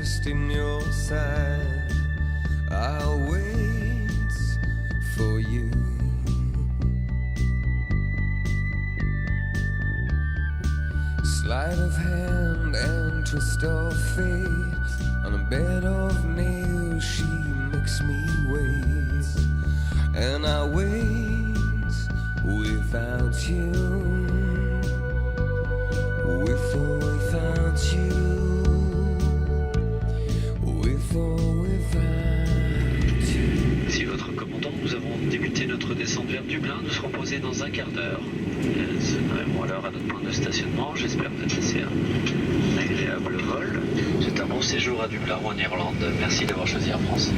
twist in your side. I'll wait for you. Sleight of hand and twist of fate. On a bed of nails she makes me wait. And I wait without you. With or without you. With or without you. Si votre commandant, nous avons débuté notre descente vers Dublin. Nous serons posés dans un quart d'heure. Nous serons alors à notre point de stationnement. J'espère que vous avez passé un agréable vol. C'est un bon séjour à Dublin ou en Irlande. Merci d'avoir choisi Air France.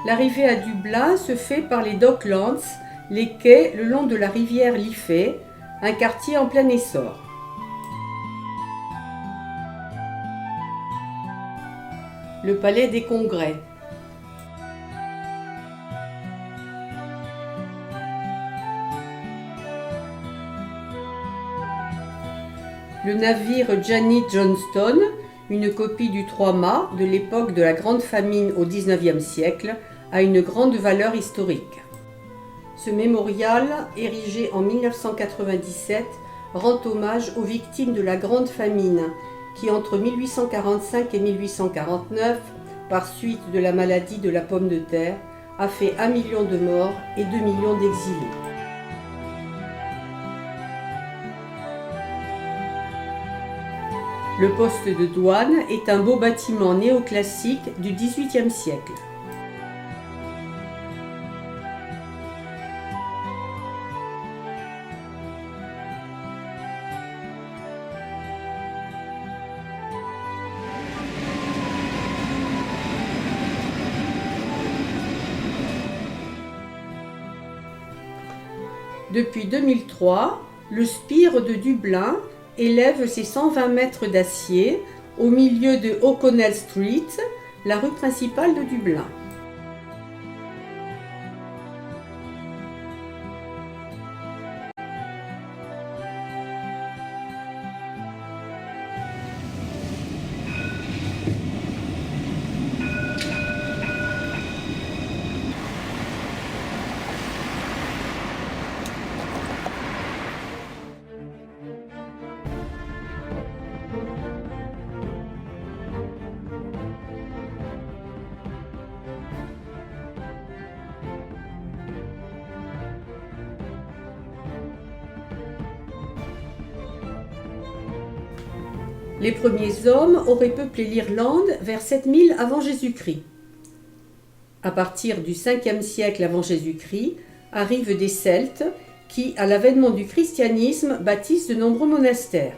L'arrivée à Dublin se fait par les Docklands, les quais le long de la rivière Liffey, un quartier en plein essor. Le palais des congrès. Le navire Janet Johnston, une copie du 3-mâts de l'époque de la Grande Famine au XIXe siècle, a une grande valeur historique. Ce mémorial, érigé en 1997, rend hommage aux victimes de la Grande Famine qui, entre 1845 et 1849, par suite de la maladie de la pomme de terre, a fait 1 million de morts et 2 millions d'exilés. Le poste de douane est un beau bâtiment néoclassique du XVIIIe siècle. Depuis 2003, le spire de Dublin élève ses 120 mètres d'acier au milieu de O'Connell Street, la rue principale de Dublin. Les premiers hommes auraient peuplé l'Irlande vers 7000 avant Jésus-Christ. À partir du 5e siècle avant Jésus-Christ, arrivent des Celtes qui, à l'avènement du christianisme, bâtissent de nombreux monastères.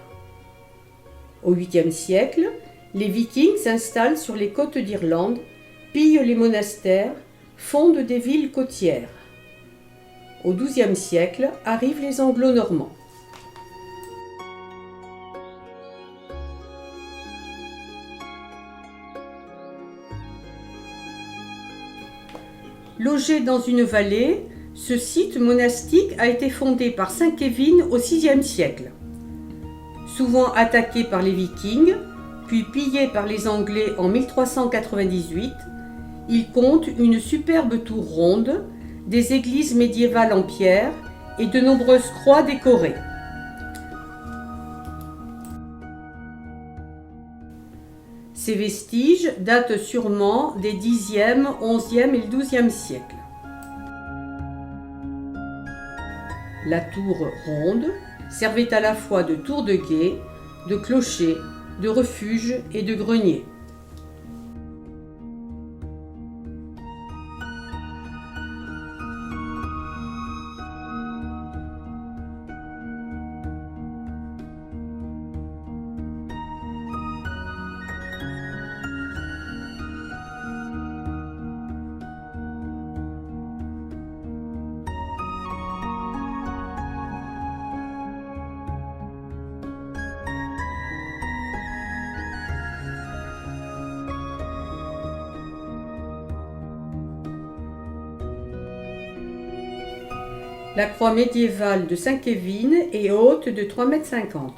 Au 8e siècle, les Vikings s'installent sur les côtes d'Irlande, pillent les monastères, fondent des villes côtières. Au 12e siècle arrivent les Anglo-Normands. Logé dans une vallée, ce site monastique a été fondé par saint Kevin au VIe siècle. Souvent attaqué par les Vikings, puis pillé par les Anglais en 1398, il compte une superbe tour ronde, des églises médiévales en pierre et de nombreuses croix décorées. Ces vestiges datent sûrement des Xe, XIe et le XIIe siècles. La tour ronde servait à la fois de tour de guet, de clocher, de refuge et de grenier. La croix médiévale de saint Kevin est haute de 3,50 m.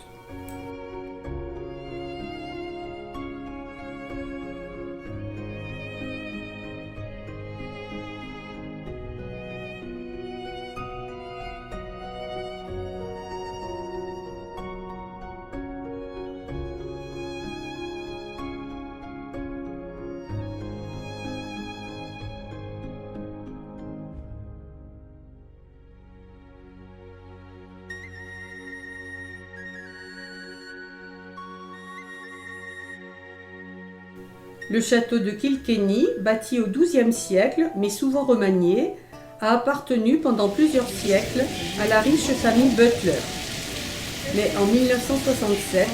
Le château de Kilkenny, bâti au XIIe siècle, mais souvent remanié, a appartenu pendant plusieurs siècles à la riche famille Butler. Mais en 1967,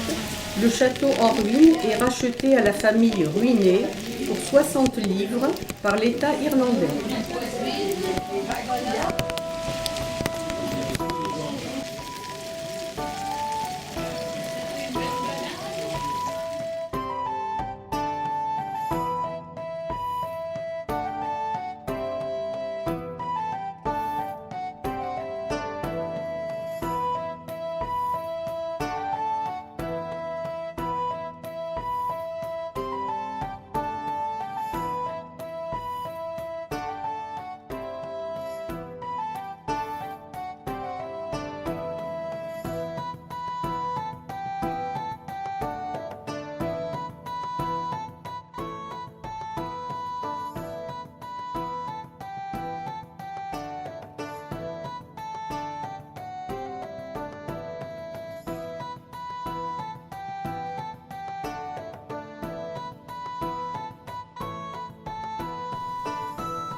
le château en ruine est racheté à la famille ruinée pour 60 livres par l'État irlandais.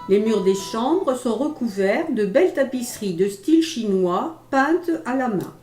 Les murs des chambres sont recouverts de belles tapisseries de style chinois peintes à la main.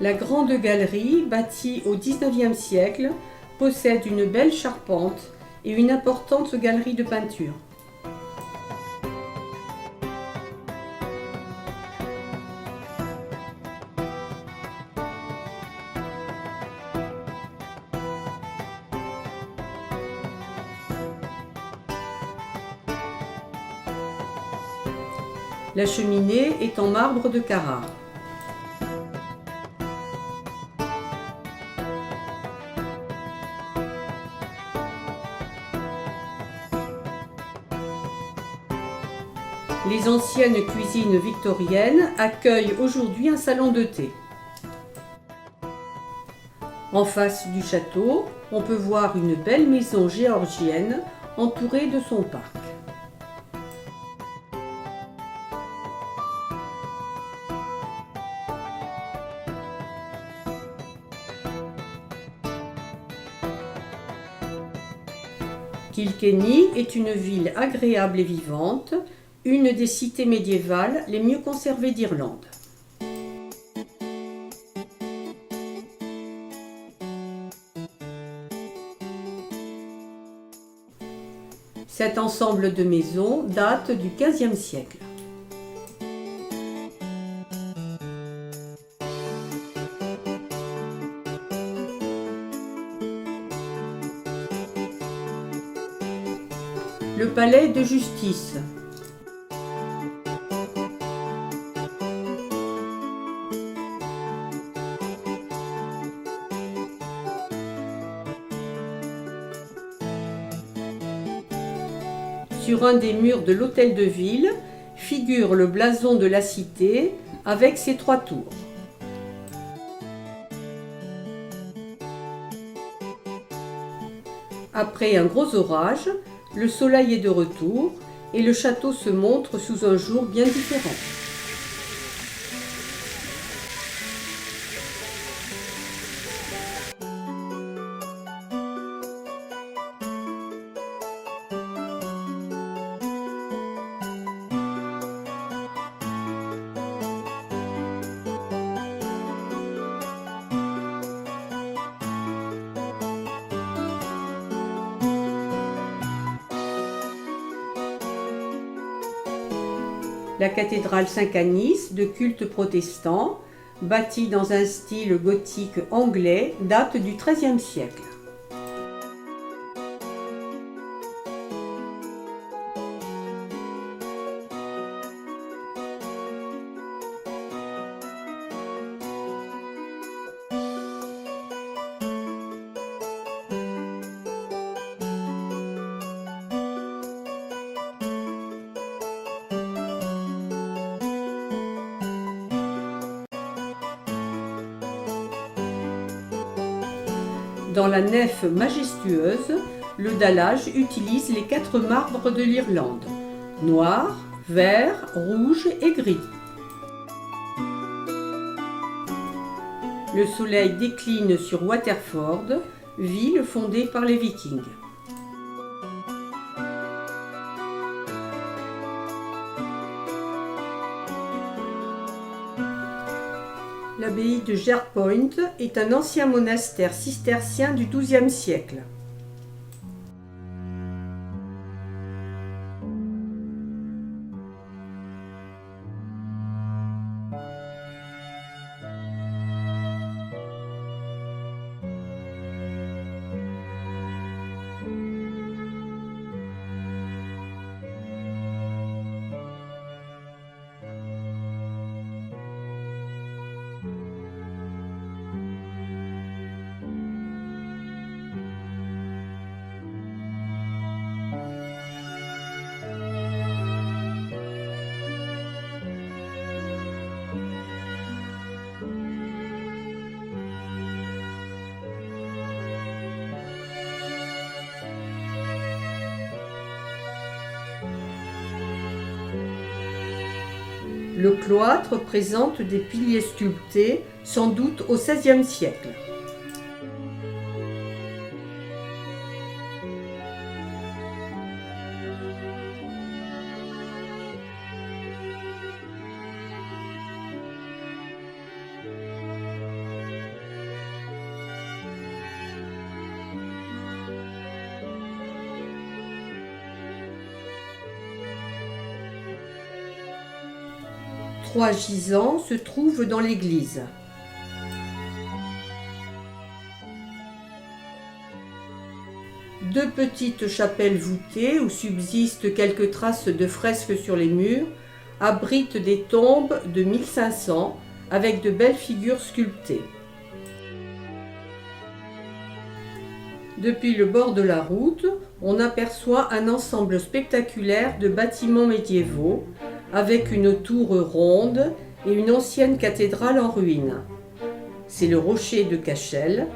La grande galerie, bâtie au XIXe siècle, possède une belle charpente et une importante galerie de peinture. La cheminée est en marbre de Carrare. Les anciennes cuisines victoriennes accueillent aujourd'hui un salon de thé. En face du château, on peut voir une belle maison géorgienne entourée de son parc. Kilkenny est une ville agréable et vivante, une des cités médiévales les mieux conservées d'Irlande. Cet ensemble de maisons date du XVe siècle. Le palais de justice. Sur un des murs de l'hôtel de ville figure le blason de la cité avec ses 3 tours. Après un gros orage, le soleil est de retour et le château se montre sous un jour bien différent. La cathédrale Saint-Canis, de culte protestant, bâtie dans un style gothique anglais, date du XIIIe siècle. Dans la nef majestueuse, le dallage utilise les 4 marbres de l'Irlande, noir, vert, rouge et gris. Le soleil décline sur Waterford, ville fondée par les Vikings. L'abbaye de Jerpoint est un ancien monastère cistercien du XIIe siècle. Le cloître présente des piliers sculptés, sans doute au XVIe siècle. Trois gisants se trouvent dans l'église. Deux petites chapelles voûtées où subsistent quelques traces de fresques sur les murs abritent des tombes de 1500 avec de belles figures sculptées. Depuis le bord de la route, on aperçoit un ensemble spectaculaire de bâtiments médiévaux avec une tour ronde et une ancienne cathédrale en ruine. C'est le rocher de Cashel,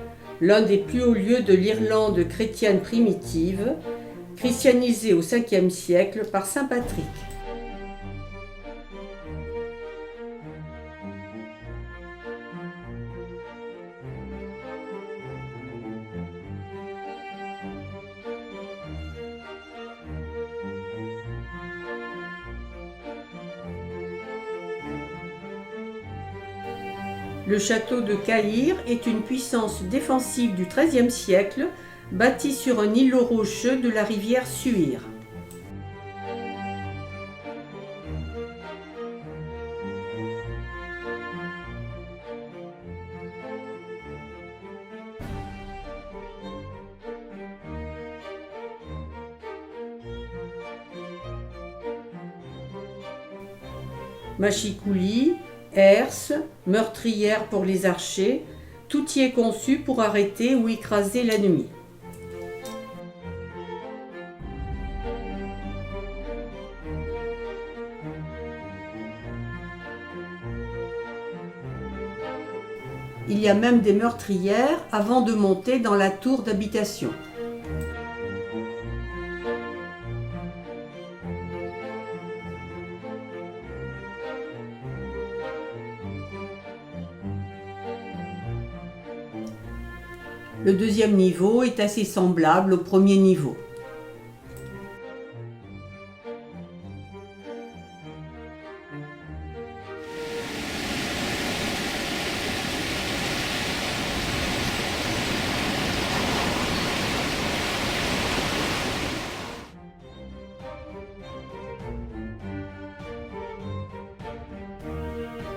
l'un des plus hauts lieux de l'Irlande chrétienne primitive, christianisée au Ve siècle par saint Patrick. Le château de Cahir est une puissance défensive du XIIIe siècle, bâti sur un îlot rocheux de la rivière Suir. Machicoulis, herses, meurtrières pour les archers, tout y est conçu pour arrêter ou écraser l'ennemi. Il y a même des meurtrières avant de monter dans la tour d'habitation. Le deuxième niveau est assez semblable au premier niveau.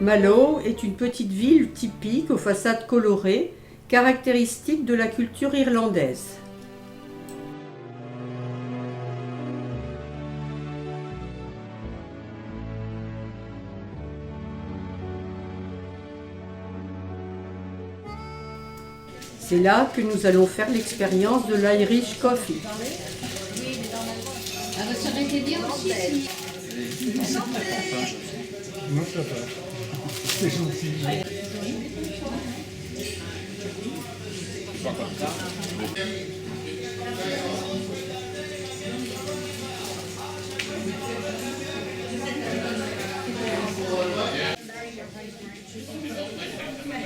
Mallow est une petite ville typique aux façades colorées, caractéristique de la culture irlandaise. C'est là que nous allons faire l'expérience de l'Irish Coffee. Ça aurait été bien aussi si... Non, ça va. C'est gentil.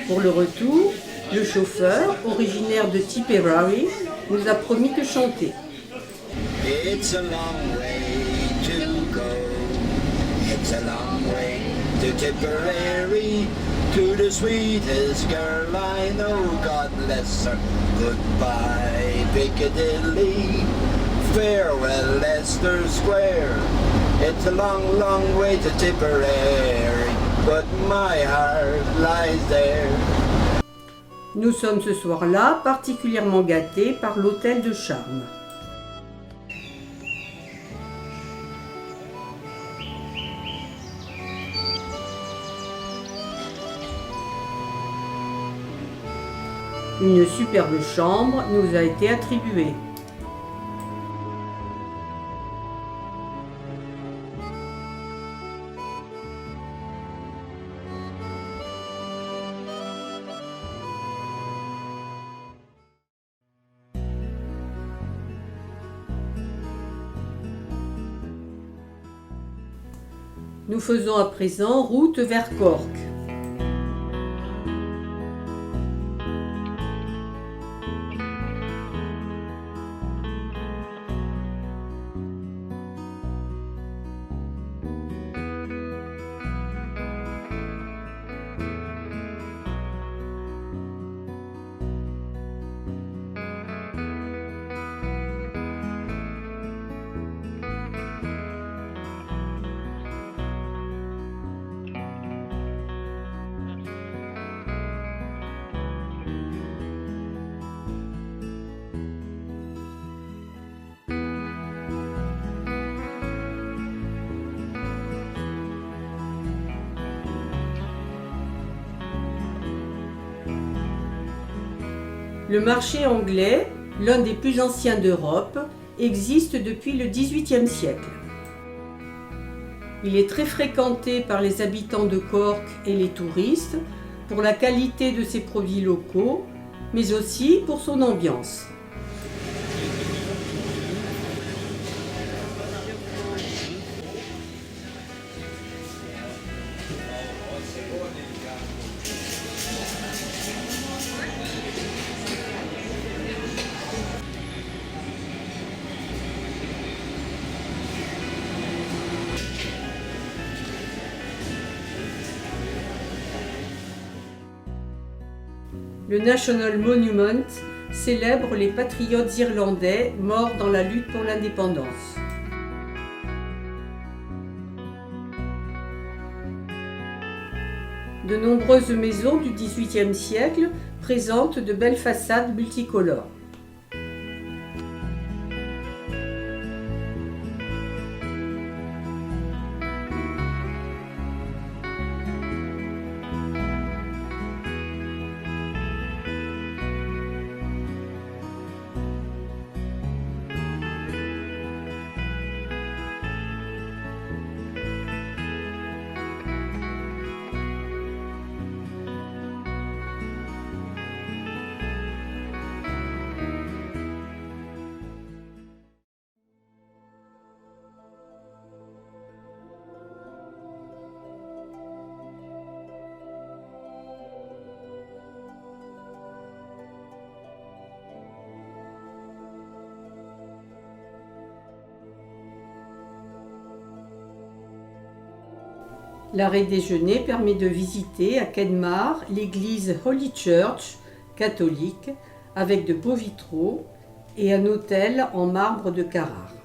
Pour le retour, le chauffeur, originaire de Tipperary, nous a promis de chanter. It's a long way to go. It's a long way to Tipperary, to the sweetest girl I know. God bless her. Goodbye, Piccadilly. Farewell, Leicester Square. It's a long, long way to Tipperary, but my heart lies there. Nous sommes ce soir-là particulièrement gâtés par l'hôtel de charme. Une superbe chambre nous a été attribuée. Nous faisons à présent route vers Cork. Le marché anglais, l'un des plus anciens d'Europe, existe depuis le XVIIIe siècle. Il est très fréquenté par les habitants de Cork et les touristes pour la qualité de ses produits locaux, mais aussi pour son ambiance. Le National Monument célèbre les patriotes irlandais morts dans la lutte pour l'indépendance. De nombreuses maisons du XVIIIe siècle présentent de belles façades multicolores. L'arrêt déjeuner permet de visiter à Kenmare l'église Holy Church catholique avec de beaux vitraux et un autel en marbre de Carrare.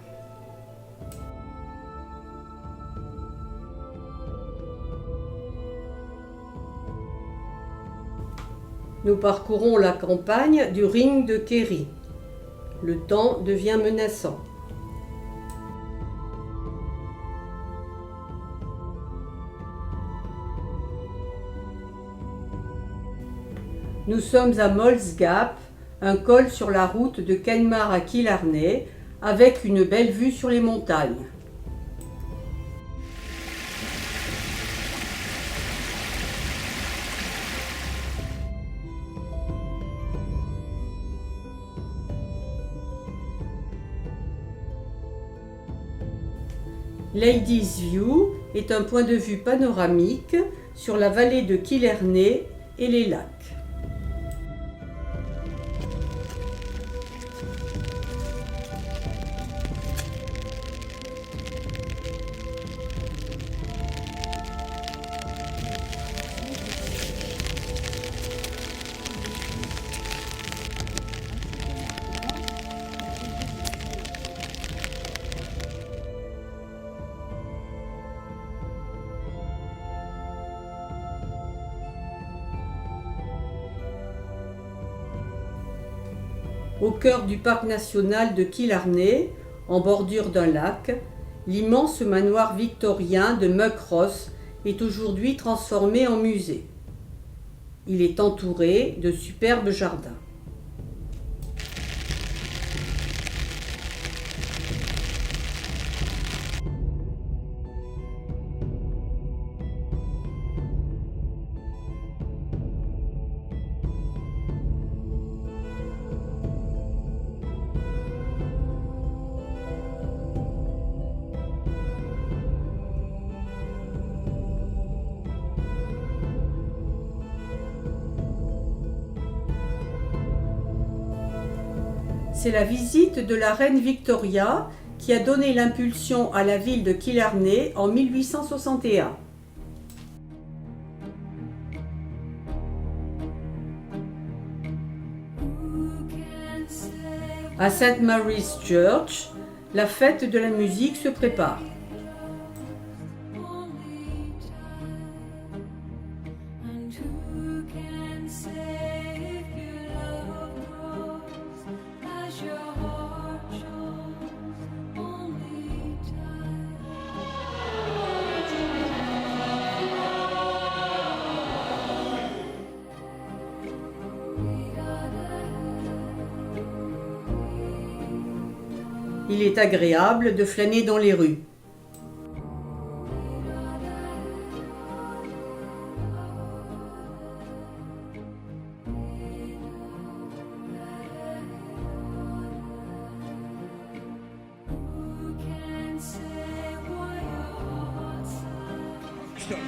Nous parcourons la campagne du ring de Kerry. Le temps devient menaçant. Nous sommes à Moll's Gap, un col sur la route de Kenmare à Killarney, avec une belle vue sur les montagnes. Ladies View est un point de vue panoramique sur la vallée de Killarney et les lacs. Au cœur du parc national de Killarney, en bordure d'un lac, l'immense manoir victorien de Muckross est aujourd'hui transformé en musée. Il est entouré de superbes jardins. C'est la visite de la reine Victoria qui a donné l'impulsion à la ville de Killarney en 1861. À St. Mary's Church, la fête de la musique se prépare. Il est agréable de flâner dans les rues.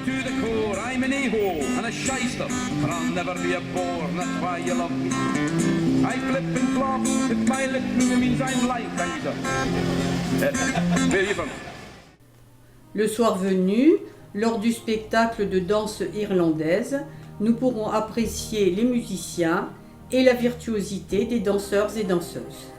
To the core, I'm an a-hole and a shyster, but I'll never be a bore, and that's why you love me. I flip and flop, if my lip means I'm like either. Where are you from? Le soir venu, lors du spectacle de danse irlandaise, nous pourrons apprécier les musiciens et la virtuosité des danseurs et danseuses.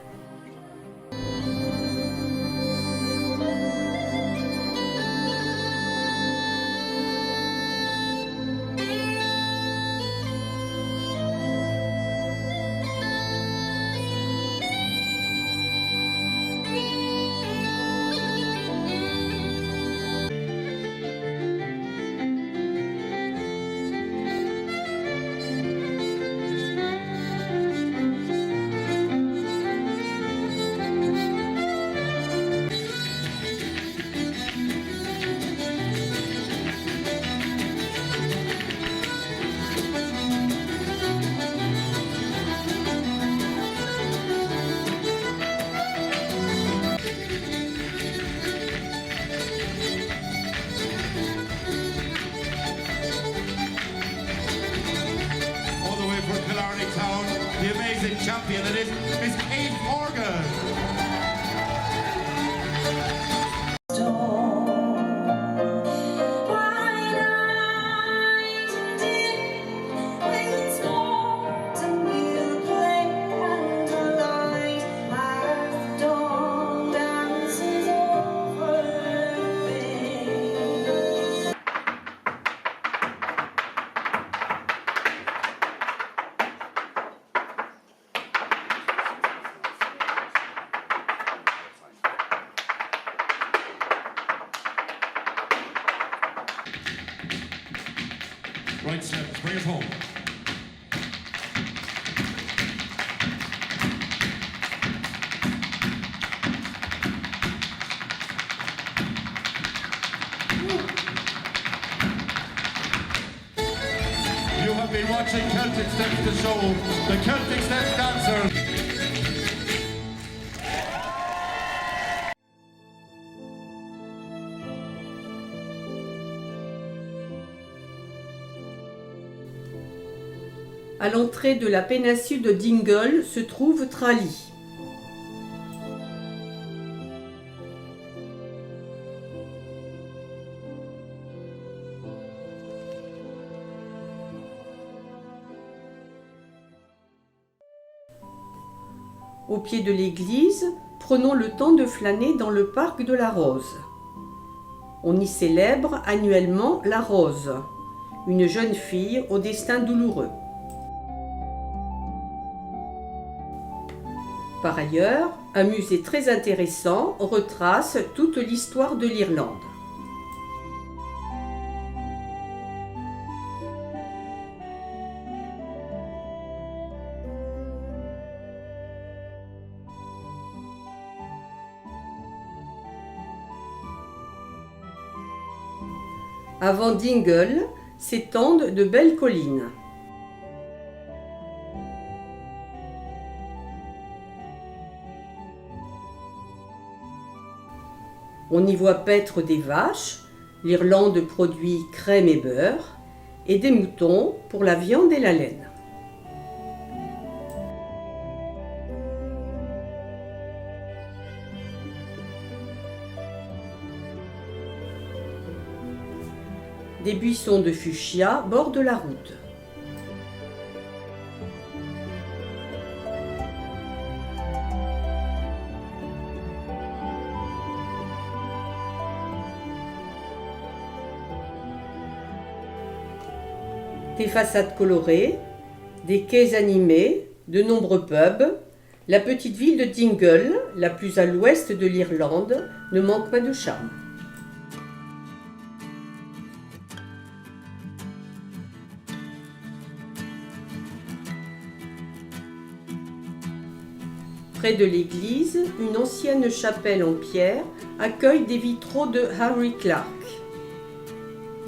The amazing champion that is Miss Kate Morgan. Right step, bring us home. You have been watching Celtic Steps, the show, the Celtic Steps dancers. À l'entrée de la péninsule de Dingle se trouve Tralee. Au pied de l'église, prenons le temps de flâner dans le parc de la Rose. On y célèbre annuellement la Rose, une jeune fille au destin douloureux. Par ailleurs, un musée très intéressant retrace toute l'histoire de l'Irlande. Avant Dingle s'étendent de belles collines. On y voit paître des vaches, l'Irlande produit crème et beurre, et des moutons pour la viande et la laine. Des buissons de fuchsia bordent la route. Des façades colorées, des quais animés, de nombreux pubs, la petite ville de Dingle, la plus à l'ouest de l'Irlande, ne manque pas de charme. Près de l'église, une ancienne chapelle en pierre accueille des vitraux de Harry Clarke.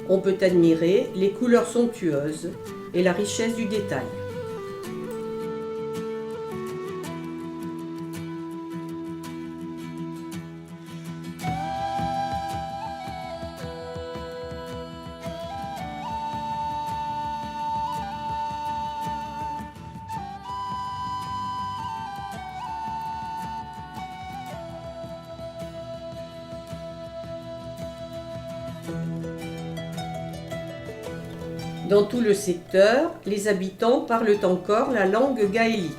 On peut admirer les couleurs somptueuses et la richesse du détail. Dans tout le secteur, les habitants parlent encore la langue gaélique.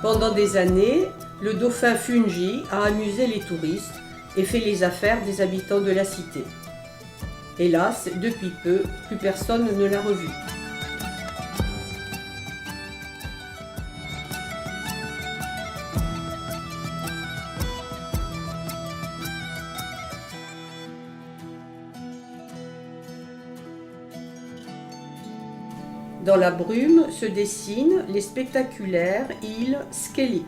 Pendant des années, le dauphin Fungi a amusé les touristes et fait les affaires des habitants de la cité. Hélas, depuis peu, plus personne ne l'a revu. Dans la brume se dessinent les spectaculaires îles Skellig.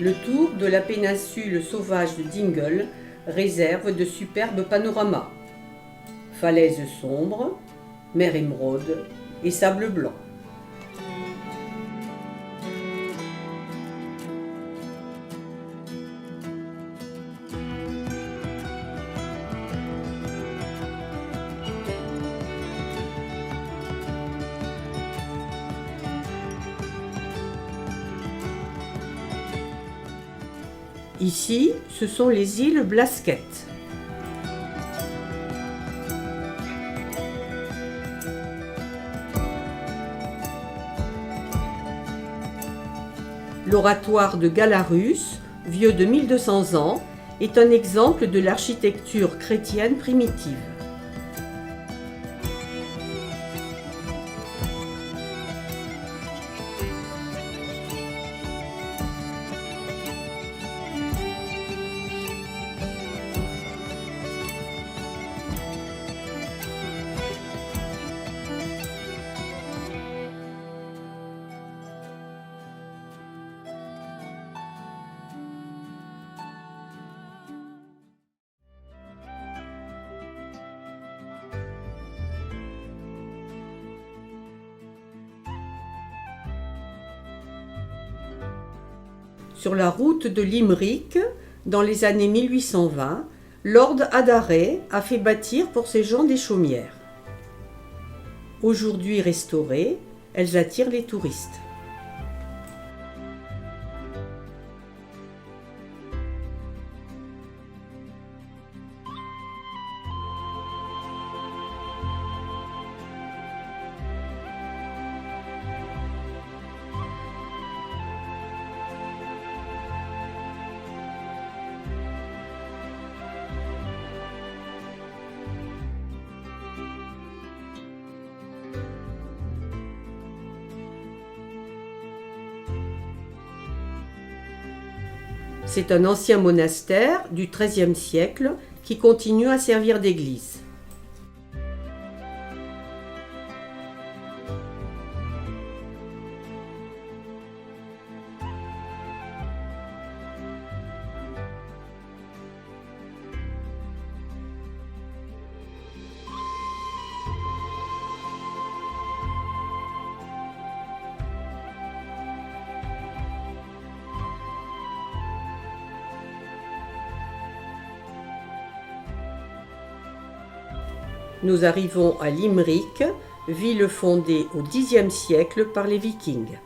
Le tour de la péninsule sauvage de Dingle réserve de superbes panoramas. Falaises sombres, mer émeraude et sable blanc. Ici, ce sont les îles Blasket. L'oratoire de Galarus, vieux de 1200 ans, est un exemple de l'architecture chrétienne primitive. Sur la route de Limerick, dans les années 1820, Lord Adare a fait bâtir pour ces gens des chaumières. Aujourd'hui restaurées, elles attirent les touristes. C'est un ancien monastère du XIIIe siècle qui continue à servir d'église. Nous arrivons à Limerick, ville fondée au Xe siècle par les Vikings.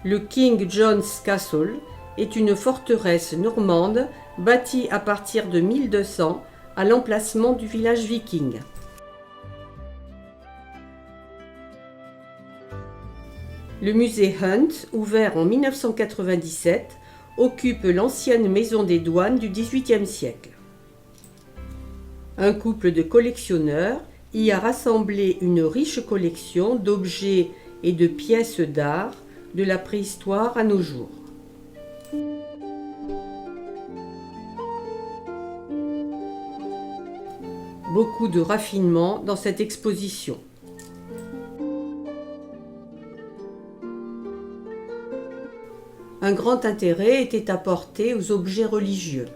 Le King John's Castle est une forteresse normande bâtie à partir de 1200 à l'emplacement du village viking. Le musée Hunt, ouvert en 1997, occupe l'ancienne maison des douanes du XVIIIe siècle. Un couple de collectionneurs y a rassemblé une riche collection d'objets et de pièces d'art de la préhistoire à nos jours. Beaucoup de raffinement dans cette exposition. Un grand intérêt était apporté aux objets religieux.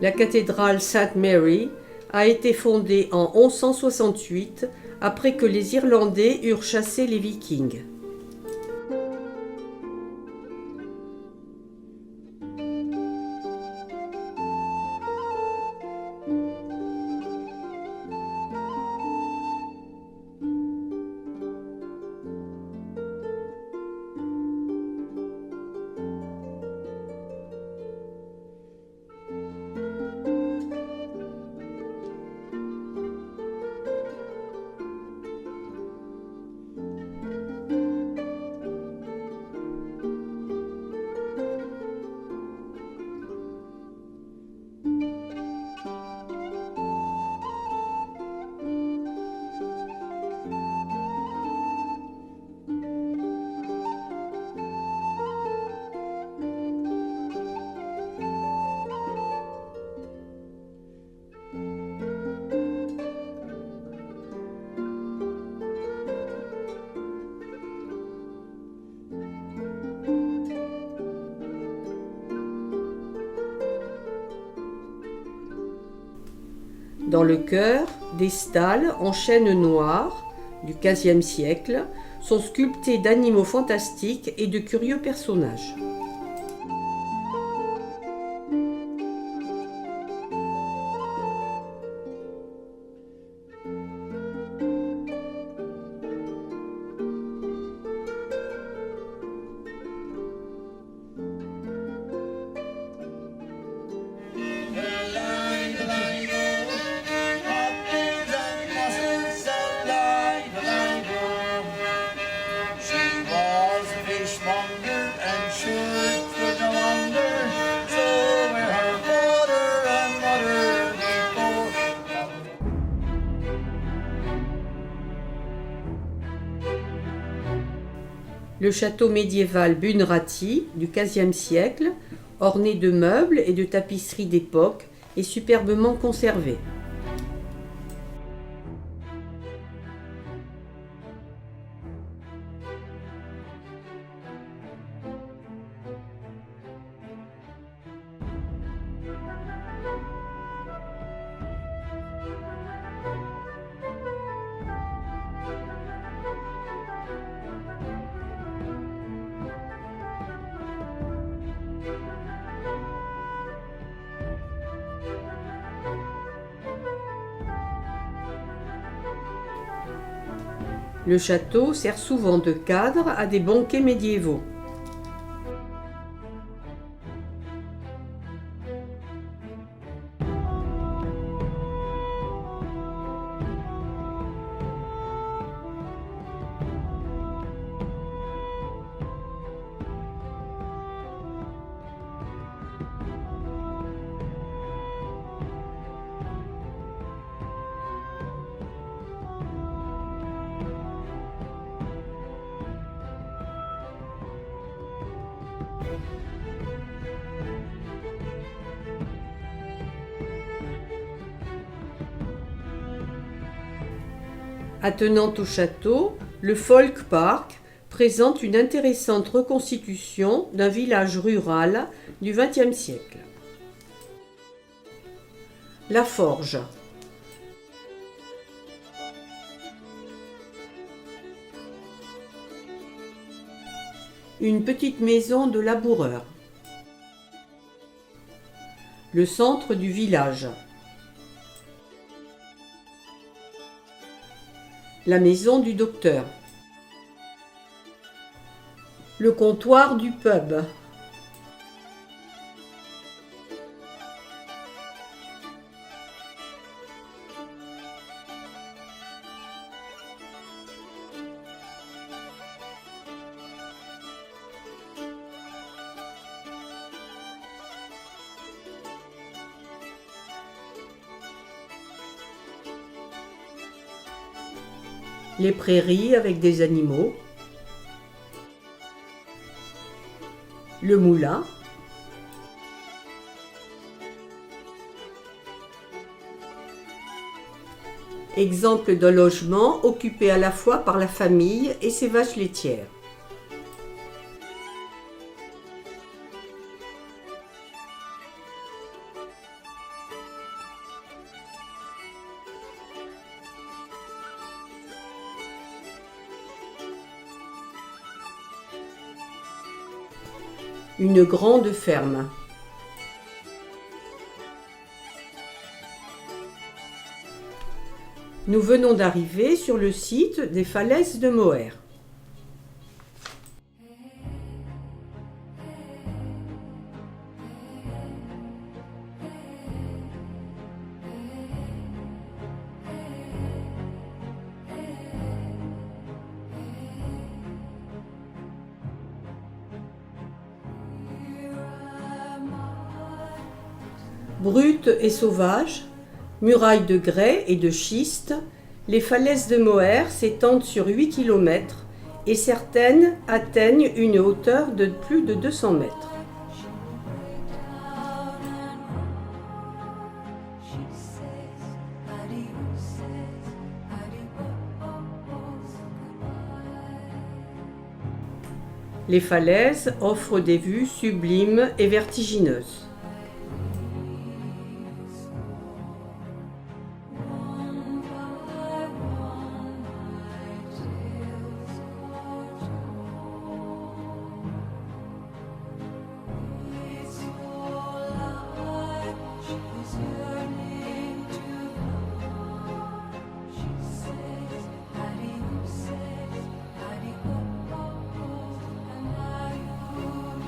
La cathédrale St. Mary a été fondée en 1168 après que les Irlandais eurent chassé les Vikings. Dans le chœur, des stalles en chêne noir du XVe siècle sont sculptés d'animaux fantastiques et de curieux personnages. Le château médiéval Bunratty du XVe siècle, orné de meubles et de tapisseries d'époque, et superbement conservé. Le château sert souvent de cadre à des banquets médiévaux. Attenant au château, le Folk Park présente une intéressante reconstitution d'un village rural du XXe siècle. La Forge. Une petite maison de laboureur. Le centre du village. La maison du docteur. Le comptoir du pub. Les prairies avec des animaux. Le moulin. Exemple d'un logement occupé à la fois par la famille et ses vaches laitières. Une grande ferme. Nous venons d'arriver sur le site des falaises de Moher. Brutes et sauvages, murailles de grès et de schiste, les falaises de Moher s'étendent sur 8 km et certaines atteignent une hauteur de plus de 200 mètres. Les falaises offrent des vues sublimes et vertigineuses.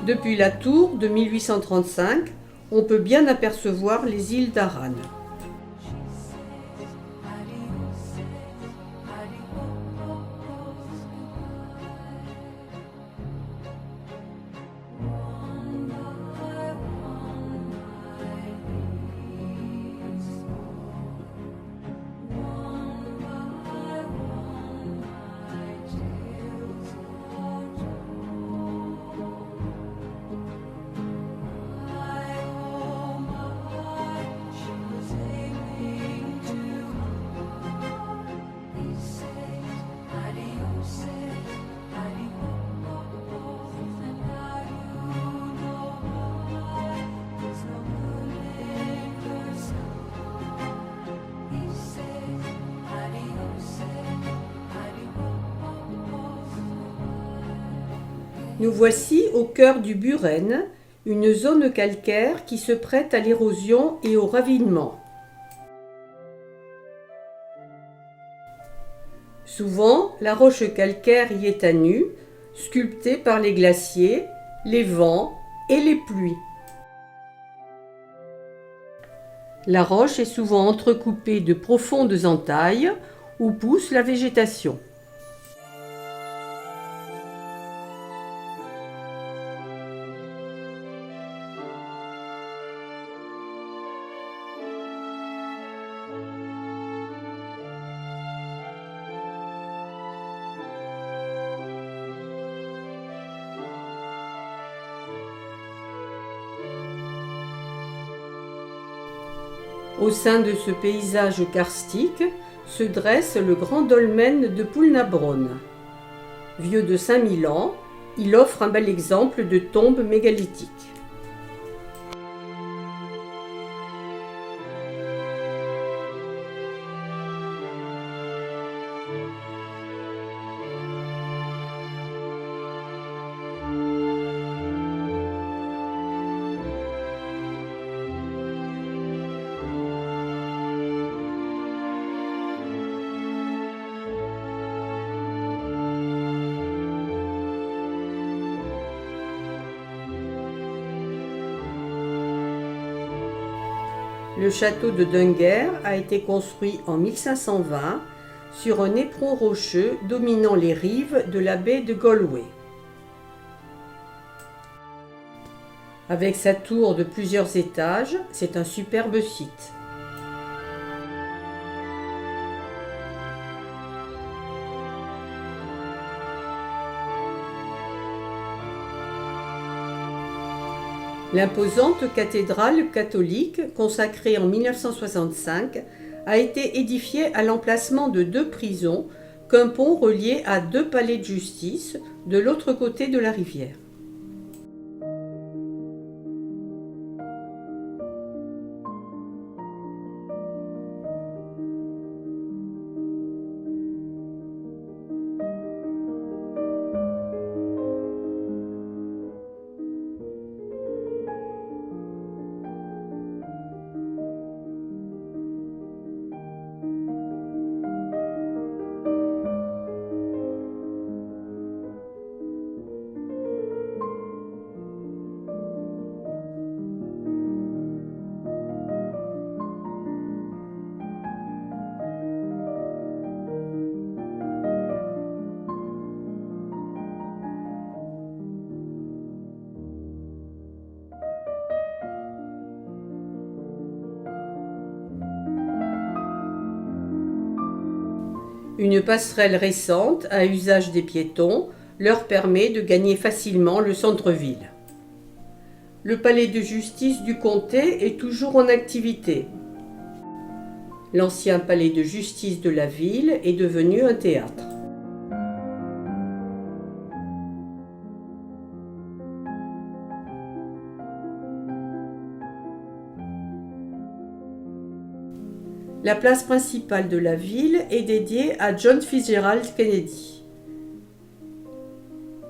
Depuis la tour de 1835, on peut bien apercevoir les îles d'Arran. Nous voici au cœur du Buren, une zone calcaire qui se prête à l'érosion et au ravinement. Souvent, la roche calcaire y est à nu, sculptée par les glaciers, les vents et les pluies. La roche est souvent entrecoupée de profondes entailles où pousse la végétation. Au sein de ce paysage karstique se dresse le grand dolmen de Poulnabron. Vieux de 5000 ans, il offre un bel exemple de tombe mégalithique. Le château de Dunguer a été construit en 1520 sur un éperon rocheux dominant les rives de la baie de Galway. Avec sa tour de plusieurs étages, c'est un superbe site. L'imposante cathédrale catholique, consacrée en 1965, a été édifiée à l'emplacement de 2 prisons qu'un pont reliait à 2 palais de justice de l'autre côté de la rivière. Une passerelle récente à usage des piétons leur permet de gagner facilement le centre-ville. Le palais de justice du comté est toujours en activité. L'ancien palais de justice de la ville est devenu un théâtre. La place principale de la ville est dédiée à John Fitzgerald Kennedy.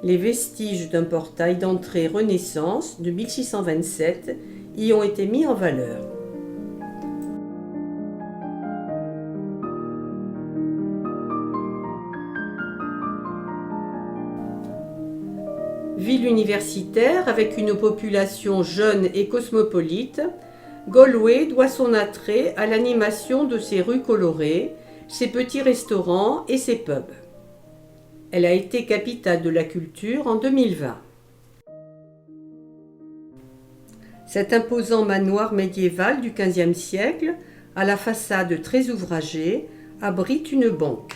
Les vestiges d'un portail d'entrée Renaissance de 1627 y ont été mis en valeur. Ville universitaire avec une population jeune et cosmopolite, Galway doit son attrait à l'animation de ses rues colorées, ses petits restaurants et ses pubs. Elle a été capitale de la culture en 2020. Cet imposant manoir médiéval du XVe siècle, à la façade très ouvragée, abrite une banque.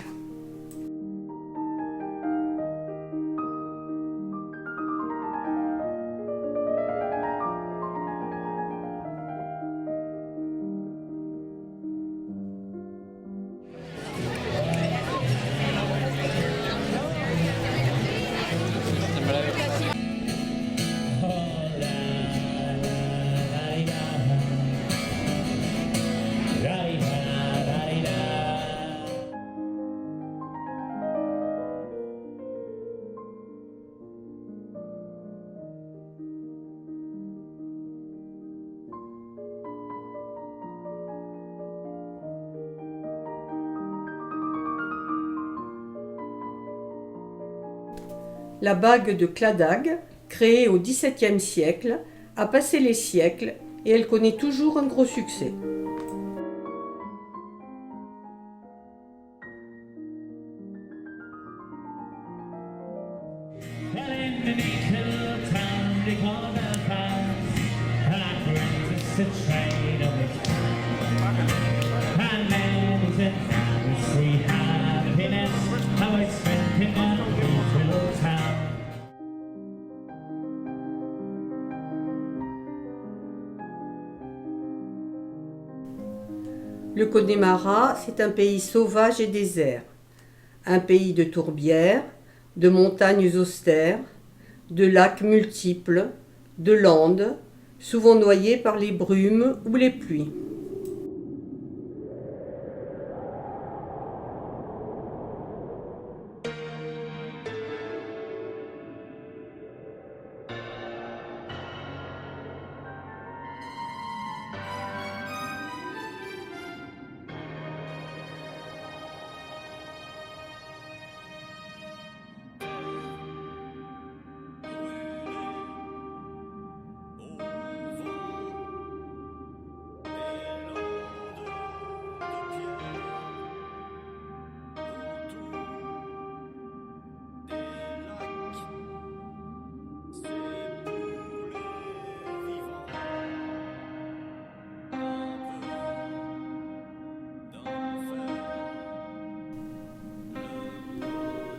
La bague de Cladag, créée au XVIIe siècle, a passé les siècles et elle connaît toujours un gros succès. Le Connemara, c'est un pays sauvage et désert, un pays de tourbières, de montagnes austères, de lacs multiples, de landes, souvent noyées par les brumes ou les pluies.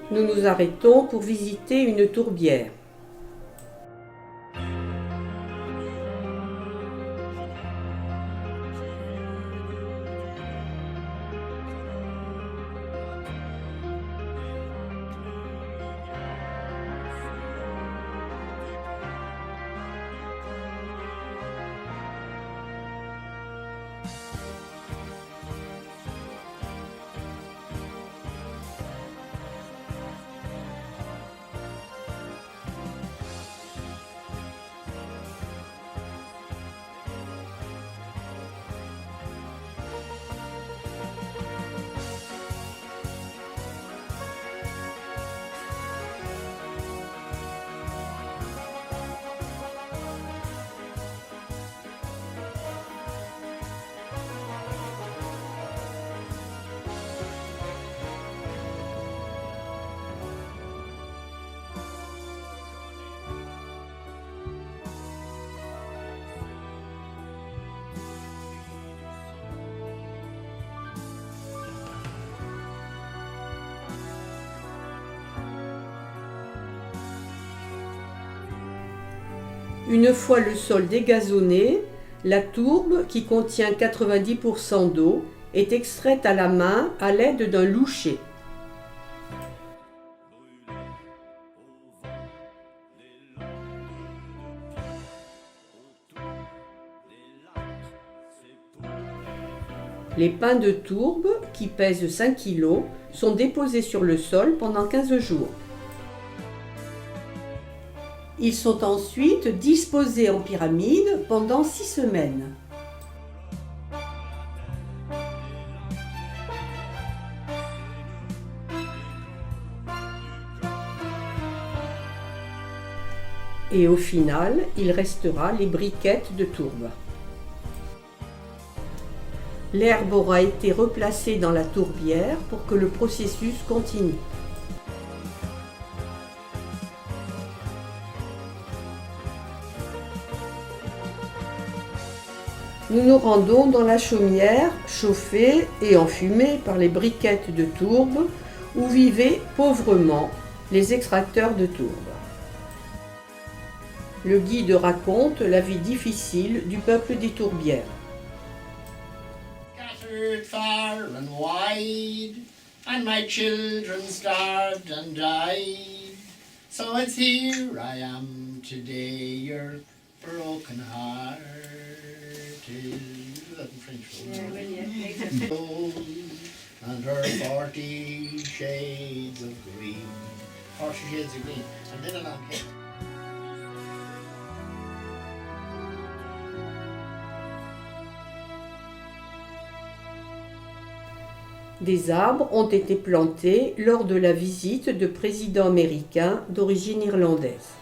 Nous nous arrêtons pour visiter une tourbière. Une fois le sol dégazonné, la tourbe, qui contient 90% d'eau, est extraite à la main à l'aide d'un louchet. Les pains de tourbe, qui pèsent 5 kg, sont déposés sur le sol pendant 15 jours. Ils sont ensuite disposés en pyramide pendant 6 semaines. Et au final, il restera les briquettes de tourbe. L'herbe aura été replacée dans la tourbière pour que le processus continue. Nous nous rendons dans la chaumière, chauffée et enfumée par les briquettes de tourbe, où vivaient pauvrement les extracteurs de tourbe. Le guide raconte la vie difficile du peuple des tourbières. Scattered far and wide, and my children starved and died. So it's here I am today, your broken hearted. That in French. And her 40 shades of green. 40 shades of green. And then along came. Des arbres ont été plantés lors de la visite de présidents américains d'origine irlandaise.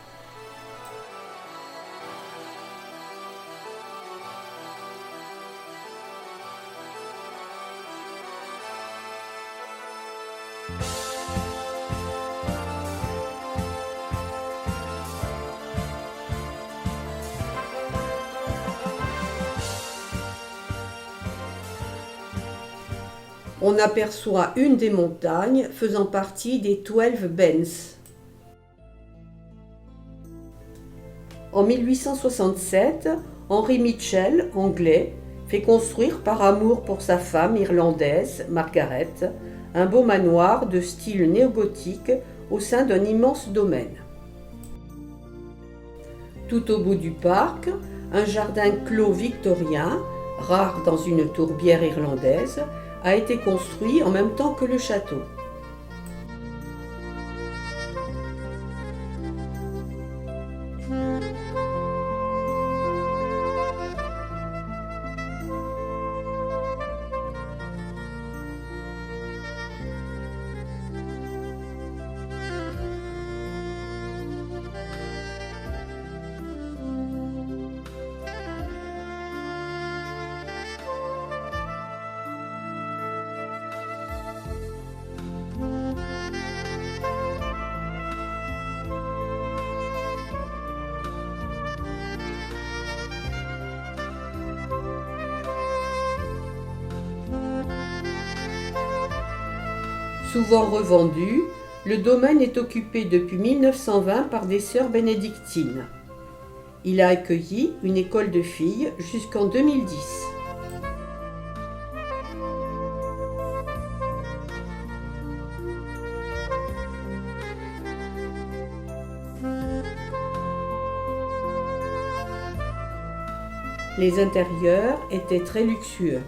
On aperçoit une des montagnes faisant partie des 12 Bens. En 1867, Henry Mitchell, anglais, fait construire par amour pour sa femme irlandaise, Margaret, un beau manoir de style néogothique au sein d'un immense domaine. Tout au bout du parc, un jardin clos victorien, rare dans une tourbière irlandaise, a été construit en même temps que le château. Souvent revendu, le domaine est occupé depuis 1920 par des sœurs bénédictines. Il a accueilli une école de filles jusqu'en 2010. Les intérieurs étaient très luxueux.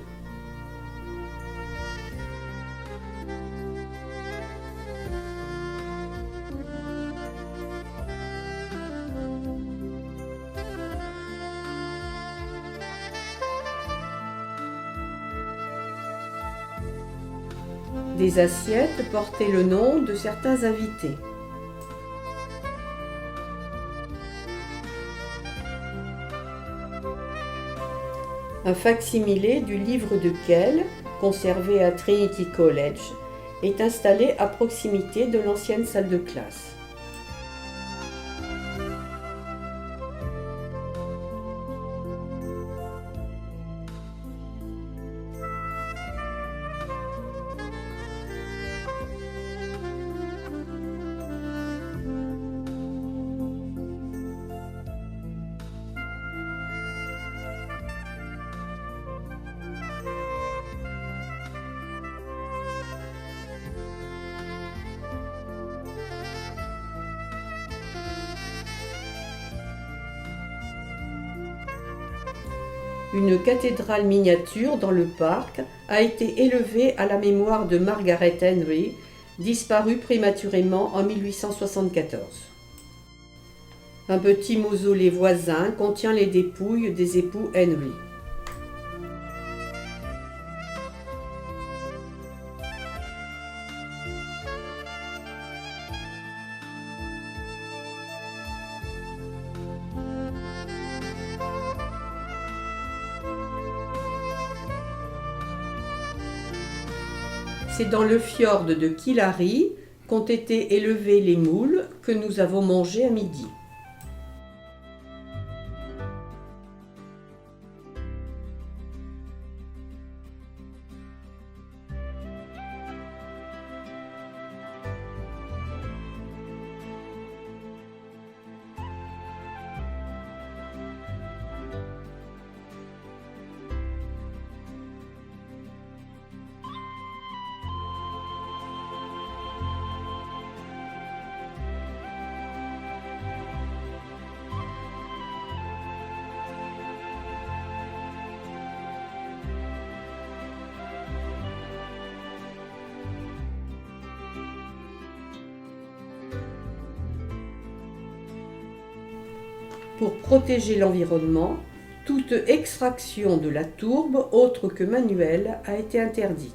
Des assiettes portaient le nom de certains invités. Un fac-similé du livre de Kell, conservé à Trinity College, est installé à proximité de l'ancienne salle de classe. Une cathédrale miniature dans le parc a été élevée à la mémoire de Margaret Henry, disparue prématurément en 1874. Un petit mausolée voisin contient les dépouilles des époux Henry. C'est dans le fjord de Killary qu'ont été élevés les moules que nous avons mangés à midi. Pour protéger l'environnement, toute extraction de la tourbe autre que manuelle a été interdite.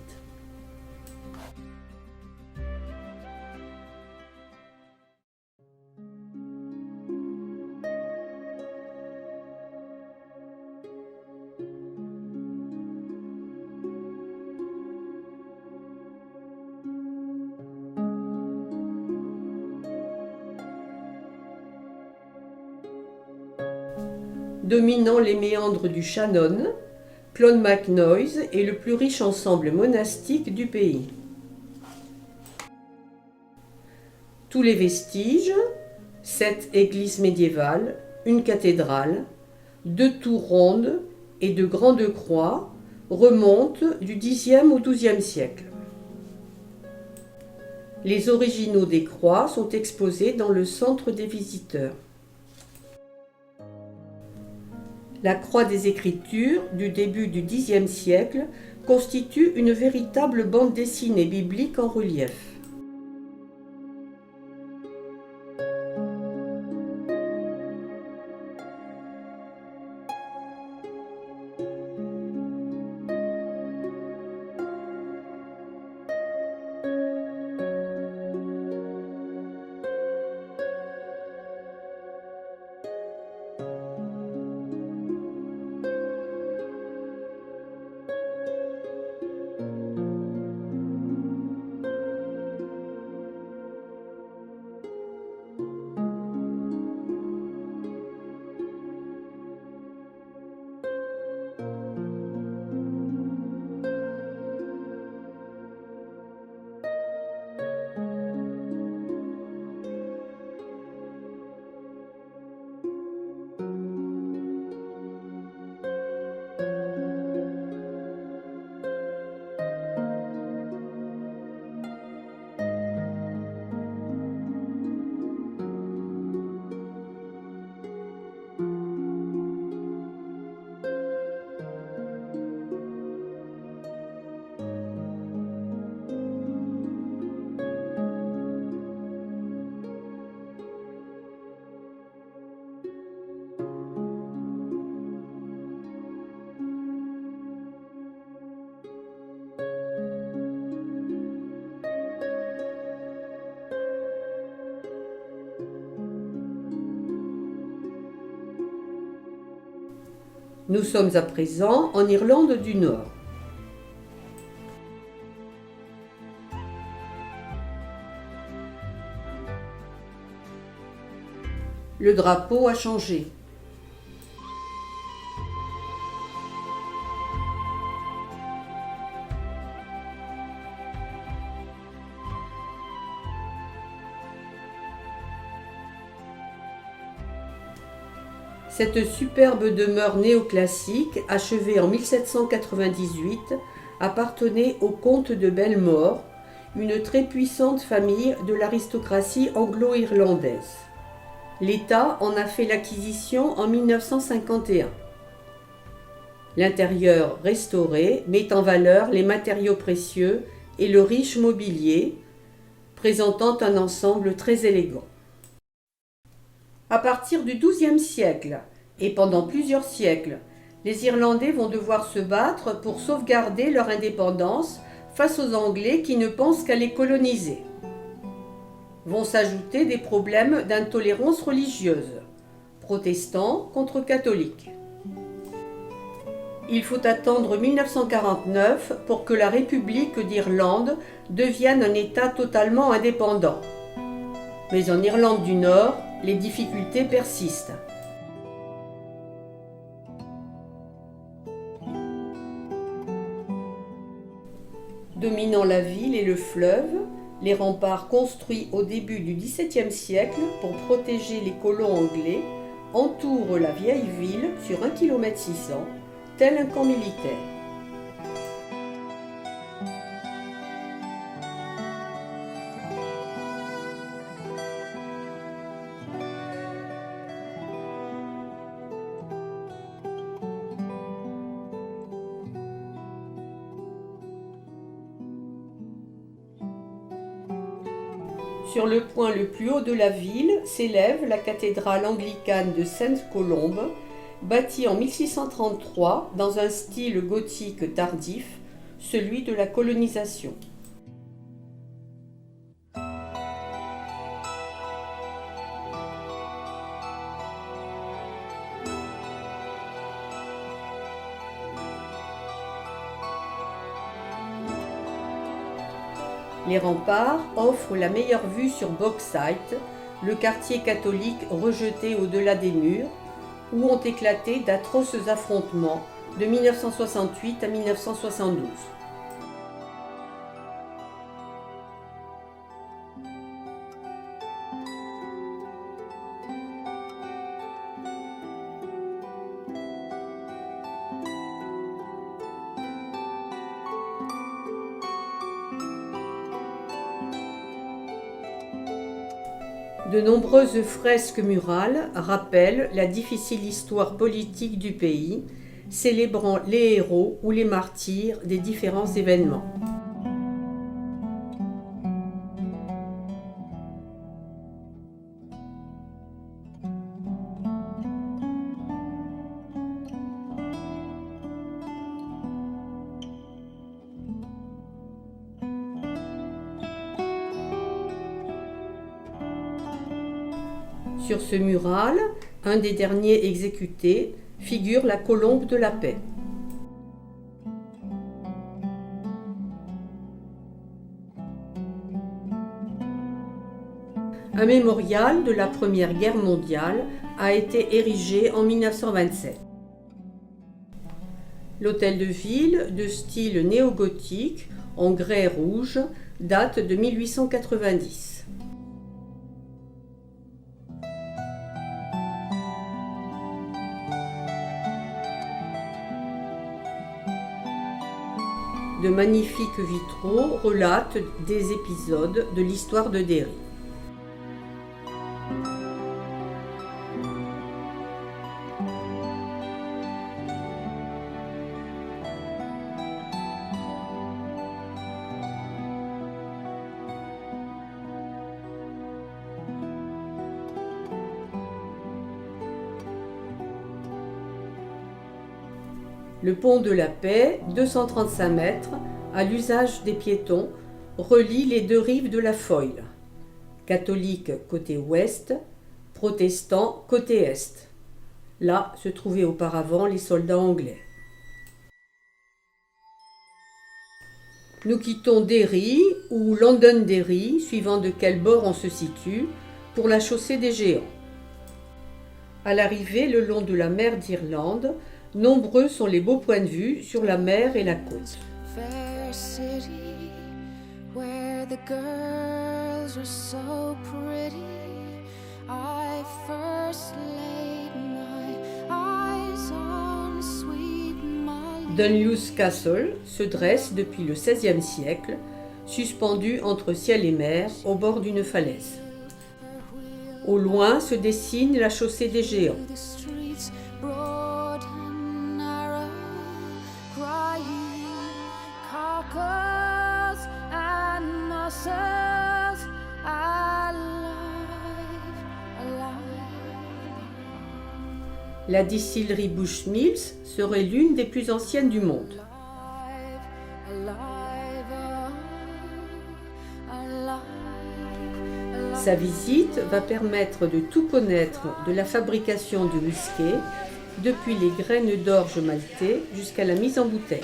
dominant les méandres du Shannon, Clonmacnoise est le plus riche ensemble monastique du pays. Tous les vestiges, 7 églises médiévales, une cathédrale, 2 tours rondes et de grandes croix remontent du Xe au XIIe siècle. Les originaux des croix sont exposés dans le centre des visiteurs. La croix des Écritures du début du Xe siècle constitue une véritable bande dessinée biblique en relief. Nous sommes à présent en Irlande du Nord. Le drapeau a changé. Cette superbe demeure néoclassique, achevée en 1798, appartenait au comte de Belmore, une très puissante famille de l'aristocratie anglo-irlandaise. L'État en a fait l'acquisition en 1951. L'intérieur restauré met en valeur les matériaux précieux et le riche mobilier, présentant un ensemble très élégant. À partir du XIIe siècle, et pendant plusieurs siècles, les Irlandais vont devoir se battre pour sauvegarder leur indépendance face aux Anglais qui ne pensent qu'à les coloniser. Vont s'ajouter des problèmes d'intolérance religieuse, protestants contre catholiques. Il faut attendre 1949 pour que la République d'Irlande devienne un État totalement indépendant. Mais en Irlande du Nord, les difficultés persistent. Dominant la ville et le fleuve, les remparts construits au début du XVIIe siècle pour protéger les colons anglais entourent la vieille ville sur 1,6 km, tel un camp militaire. Sur le point le plus haut de la ville s'élève la cathédrale anglicane de Sainte-Colombe, bâtie en 1633 dans un style gothique tardif, celui de la colonisation. Les remparts offrent la meilleure vue sur Bogside, le quartier catholique rejeté au-delà des murs, où ont éclaté d'atroces affrontements de 1968 à 1972. De nombreuses fresques murales rappellent la difficile histoire politique du pays, célébrant les héros ou les martyrs des différents événements. Sur ce mural, un des derniers exécutés, figure la colombe de la paix. Un mémorial de la Première Guerre mondiale a été érigé en 1927. L'hôtel de ville, de style néo-gothique, en grès rouge, date de 1890. De magnifiques vitraux relatent des épisodes de l'histoire de Derry. Le pont de la Paix, 235 mètres, à l'usage des piétons, relie les deux rives de la Foyle. Catholique côté ouest, protestant côté est. Là se trouvaient auparavant les soldats anglais. Nous quittons Derry, ou Londonderry, suivant de quel bord on se situe, pour la chaussée des Géants. À l'arrivée, le long de la mer d'Irlande, nombreux sont les beaux points de vue sur la mer et la côte. Fair city where the girls are so pretty, I first laid my eyes on sweet Molly. Dunluce Castle se dresse depuis le XVIe siècle, suspendu entre ciel et mer au bord d'une falaise. Au loin se dessine la chaussée des Géants. La distillerie Bushmills serait l'une des plus anciennes du monde. Sa visite va permettre de tout connaître de la fabrication du whisky, depuis les graines d'orge maltais jusqu'à la mise en bouteille.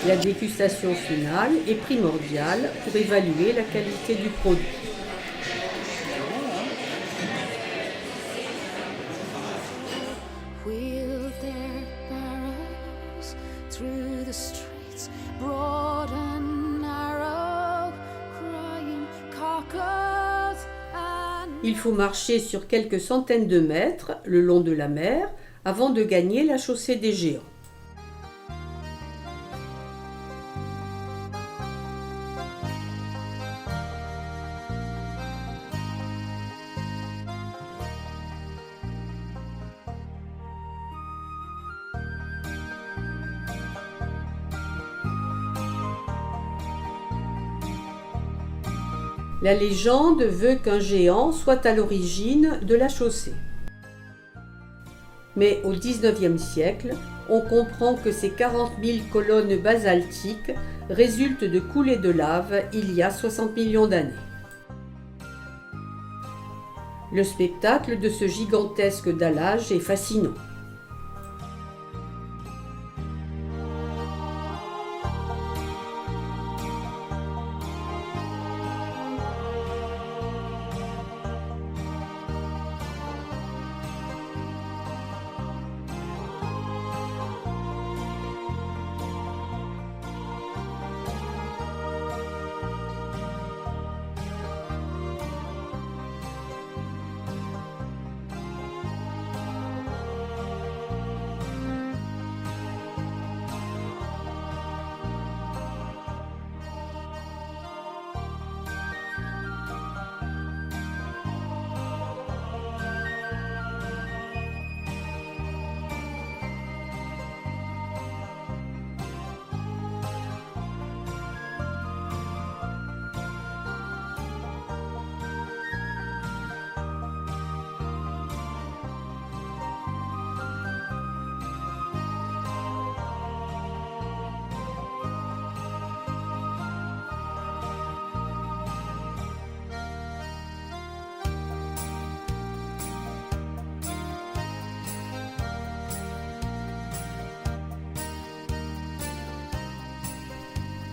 La dégustation finale est primordiale pour évaluer la qualité du produit. Il faut marcher sur quelques centaines de mètres le long de la mer avant de gagner la chaussée des Géants. La légende veut qu'un géant soit à l'origine de la chaussée. Mais au XIXe siècle, on comprend que ces 40 000 colonnes basaltiques résultent de coulées de lave il y a 60 millions d'années. Le spectacle de ce gigantesque dallage est fascinant.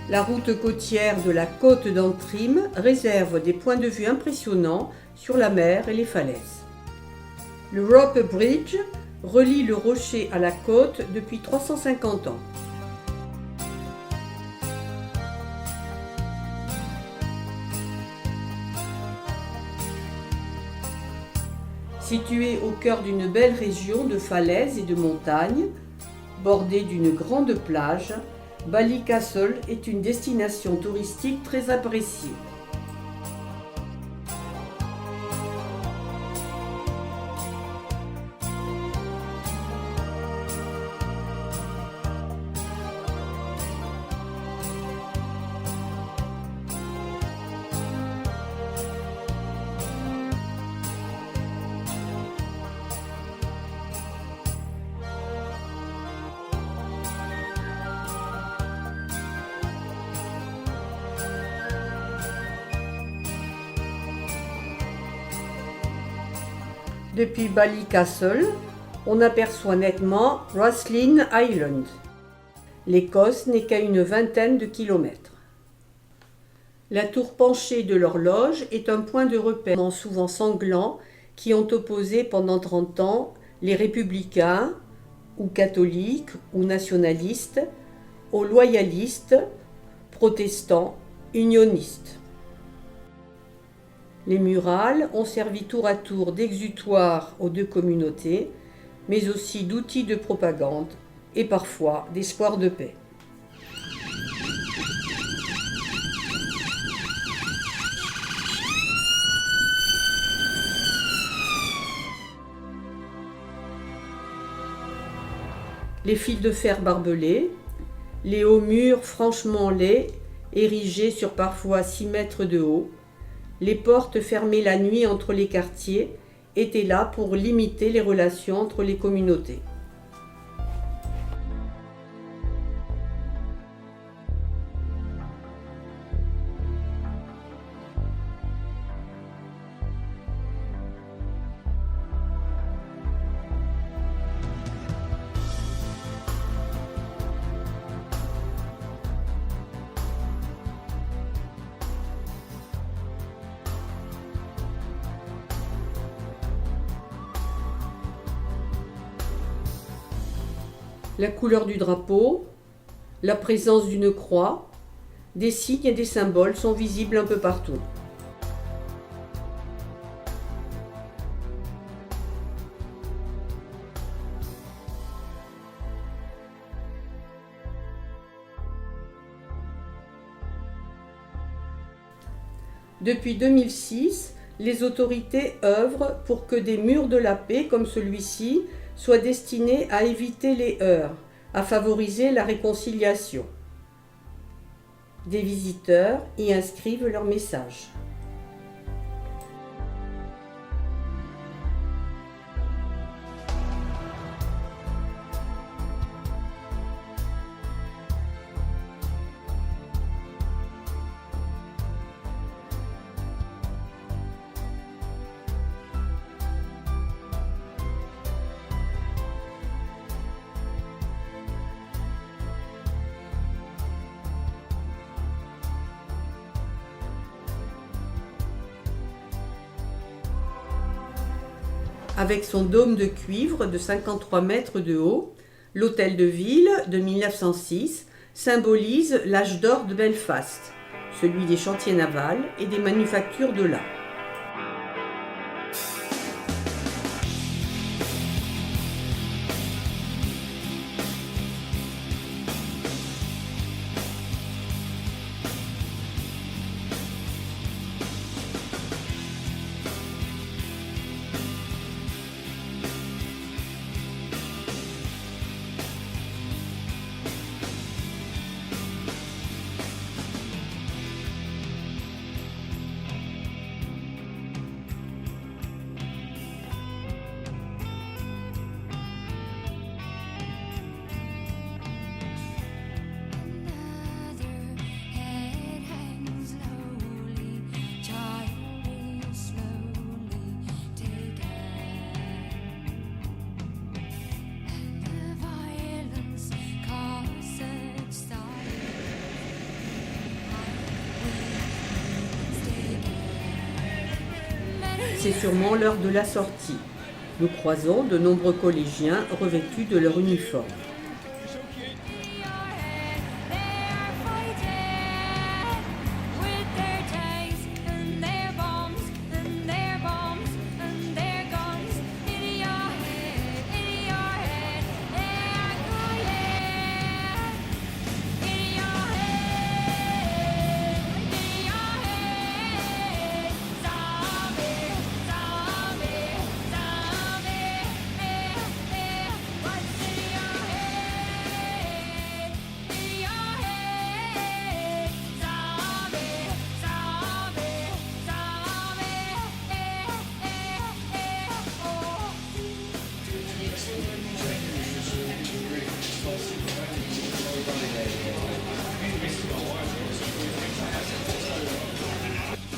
La route côtière de la côte d'Antrim réserve des points de vue impressionnants sur la mer et les falaises. Le Rope Bridge relie le rocher à la côte depuis 350 ans. Situé au cœur d'une belle région de falaises et de montagnes, bordée d'une grande plage, Ballycastle est une destination touristique très appréciée. Depuis Ballycastle, on aperçoit nettement Rathlin Island. L'Écosse n'est qu'à une vingtaine de kilomètres. La tour penchée de l'horloge est un point de repère souvent sanglant qui ont opposé pendant 30 ans les républicains, ou catholiques, ou nationalistes, aux loyalistes, protestants, unionistes. Les murales ont servi tour à tour d'exutoire aux deux communautés, mais aussi d'outils de propagande et parfois d'espoir de paix. Les fils de fer barbelés, les hauts murs franchement laids, érigés sur parfois 6 mètres de haut, les portes fermées la nuit entre les quartiers étaient là pour limiter les relations entre les communautés. La couleur du drapeau, la présence d'une croix, des signes et des symboles sont visibles un peu partout. Depuis 2006, les autorités œuvrent pour que des murs de la paix comme celui-ci soient destinés à éviter les heurts, à favoriser la réconciliation. Des visiteurs y inscrivent leurs messages. Avec son dôme de cuivre de 53 mètres de haut, l'hôtel de ville de 1906 symbolise l'âge d'or de Belfast, celui des chantiers navals et des manufactures de lin. C'est sûrement l'heure de la sortie. Nous croisons de nombreux collégiens revêtus de leur uniforme.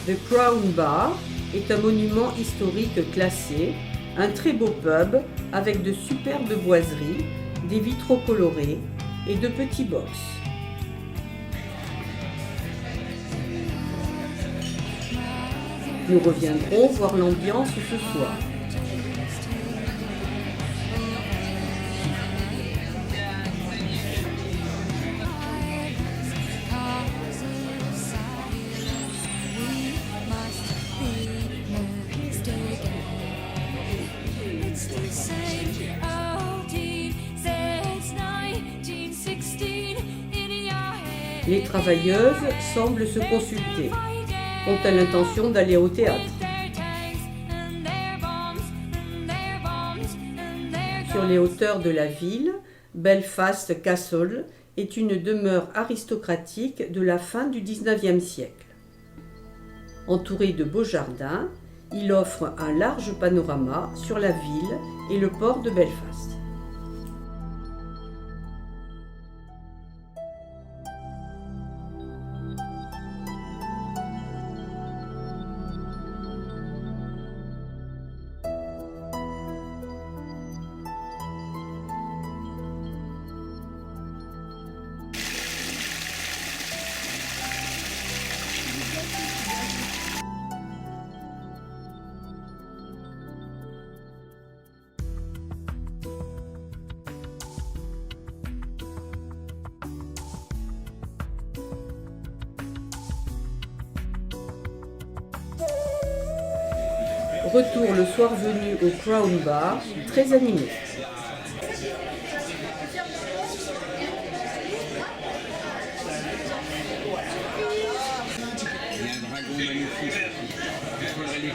The Crown Bar est un monument historique classé, un très beau pub avec de superbes boiseries, des vitraux colorés et de petits box. Nous reviendrons voir l'ambiance ce soir. Les travailleuses semblent se consulter. Ont-elles l'intention d'aller au théâtre? Sur les hauteurs de la ville, Belfast Castle est une demeure aristocratique de la fin du XIXe siècle. Entouré de beaux jardins, il offre un large panorama sur la ville et le port de Belfast. Retour le soir venu au Crown Bar, très animé. Il y a un dragon magnifique. Il faudrait les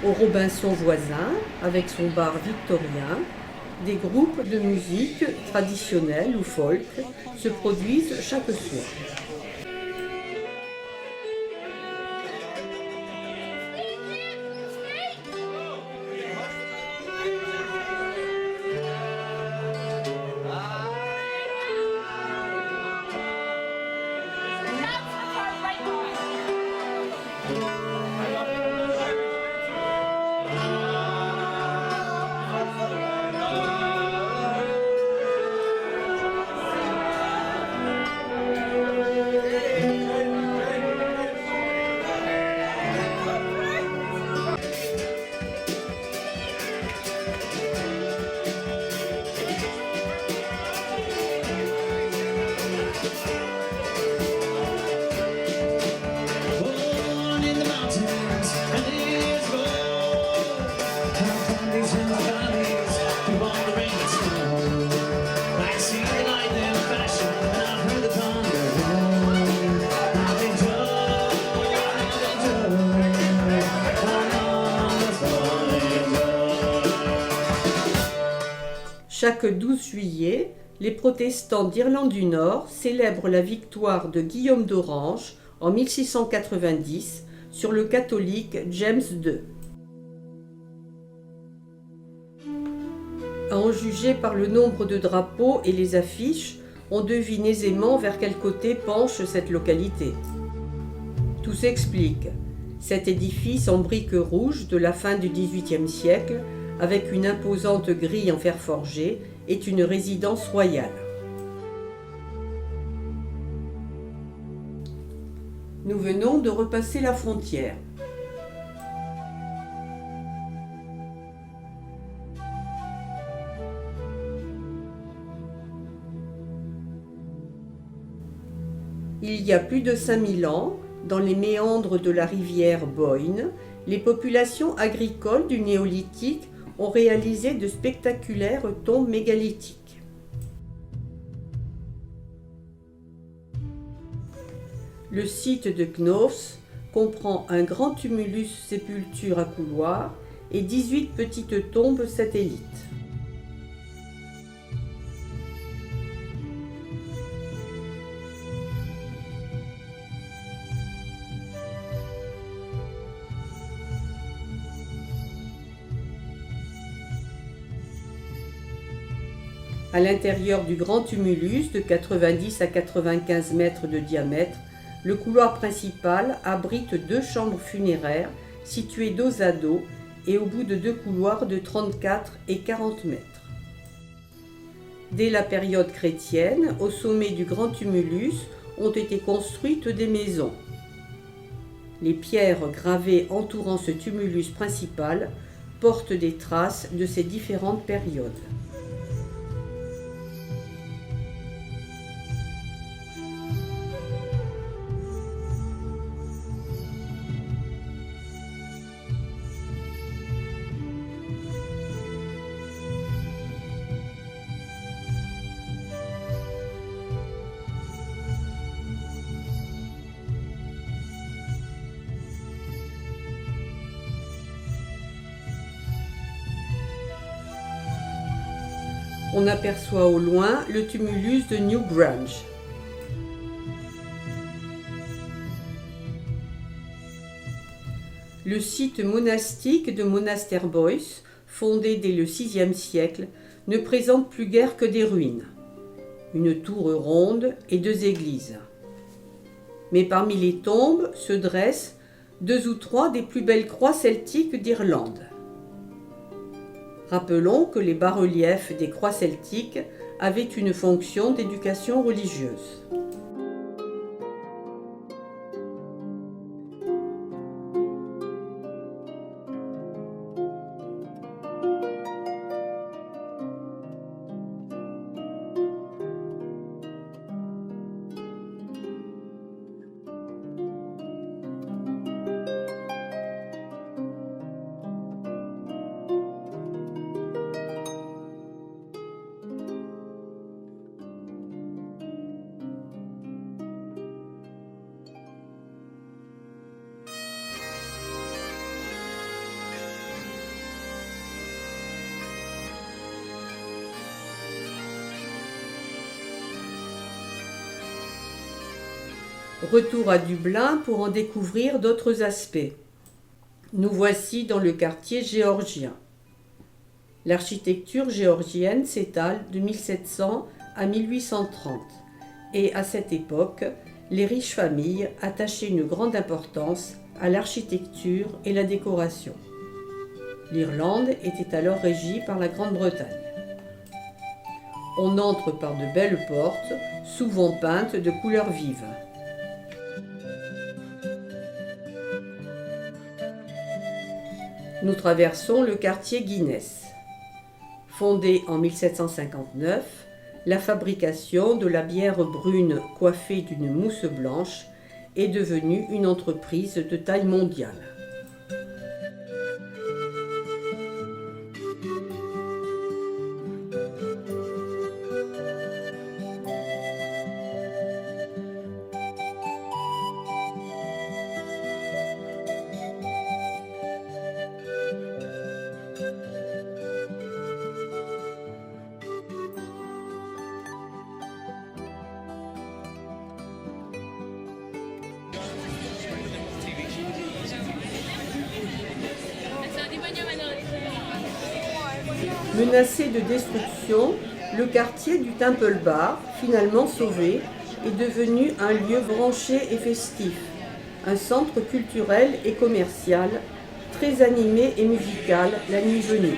Au Robinson voisin, avec son bar victorien, des groupes de musique traditionnelle ou folk se produisent chaque soir. Chaque 12 juillet, les protestants d'Irlande du Nord célèbrent la victoire de Guillaume d'Orange en 1690 sur le catholique James II. À en juger par le nombre de drapeaux et les affiches, on devine aisément vers quel côté penche cette localité. Tout s'explique. Cet édifice en briques rouges de la fin du XVIIIe siècle, avec une imposante grille en fer forgé, est une résidence royale. Nous venons de repasser la frontière. Il y a plus de 5000 ans, dans les méandres de la rivière Boyne, les populations agricoles du Néolithique ont réalisé de spectaculaires tombes mégalithiques. Le site de Knowes comprend un grand tumulus sépulture à couloir et 18 petites tombes satellites. À l'intérieur du grand tumulus de 90 à 95 mètres de diamètre, le couloir principal abrite 2 chambres funéraires situées dos à dos et au bout de 2 couloirs de 34 et 40 mètres. Dès la période chrétienne, au sommet du grand tumulus ont été construites des maisons. Les pierres gravées entourant ce tumulus principal portent des traces de ces différentes périodes. On aperçoit au loin le tumulus de Newgrange. Le site monastique de Monasterboice, fondé dès le VIe siècle, ne présente plus guère que des ruines, une tour ronde et 2 églises. Mais parmi les tombes se dressent 2 ou 3 des plus belles croix celtiques d'Irlande. Rappelons que les bas-reliefs des croix celtiques avaient une fonction d'éducation religieuse. Retour à Dublin pour en découvrir d'autres aspects. Nous voici dans le quartier géorgien. L'architecture géorgienne s'étale de 1700 à 1830 et à cette époque, les riches familles attachaient une grande importance à l'architecture et la décoration. L'Irlande était alors régie par la Grande-Bretagne. On entre par de belles portes, souvent peintes de couleurs vives. Nous traversons le quartier Guinness. Fondé en 1759, la fabrication de la bière brune coiffée d'une mousse blanche est devenue une entreprise de taille mondiale. Menacé de destruction, le quartier du Temple Bar, finalement sauvé, est devenu un lieu branché et festif, un centre culturel et commercial, très animé et musical la nuit venue.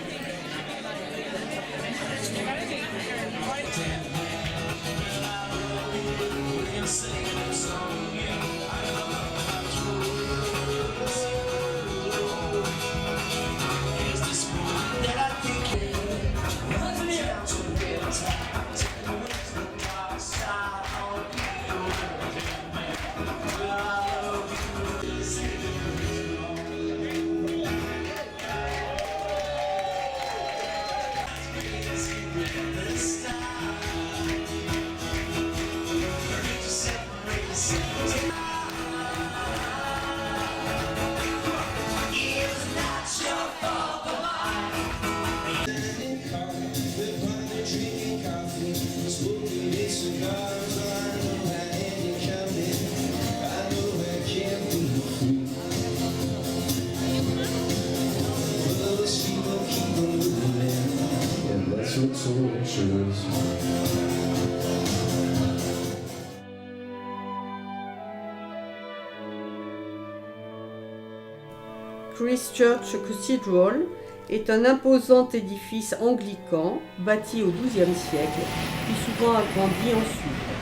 Christ Church Cathedral est un imposant édifice anglican bâti au XIIe siècle, puis souvent agrandi ensuite.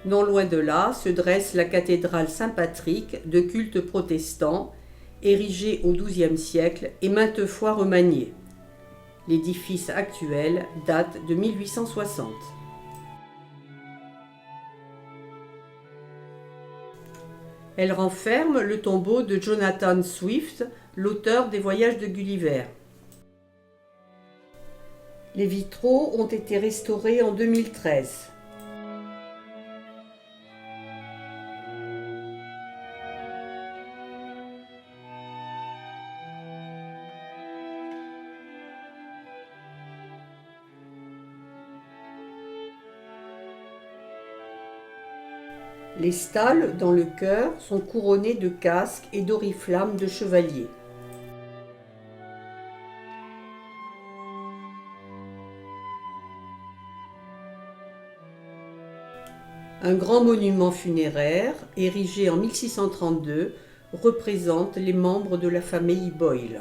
Non loin de là se dresse la cathédrale Saint-Patrick de culte protestant, érigée au XIIe siècle et maintes fois remaniée. L'édifice actuel date de 1860. Elle renferme le tombeau de Jonathan Swift, l'auteur des Voyages de Gulliver. Les vitraux ont été restaurés en 2013. Les stalles dans le chœur sont couronnées de casques et d'oriflammes de chevaliers. Un grand monument funéraire, érigé en 1632, représente les membres de la famille Boyle.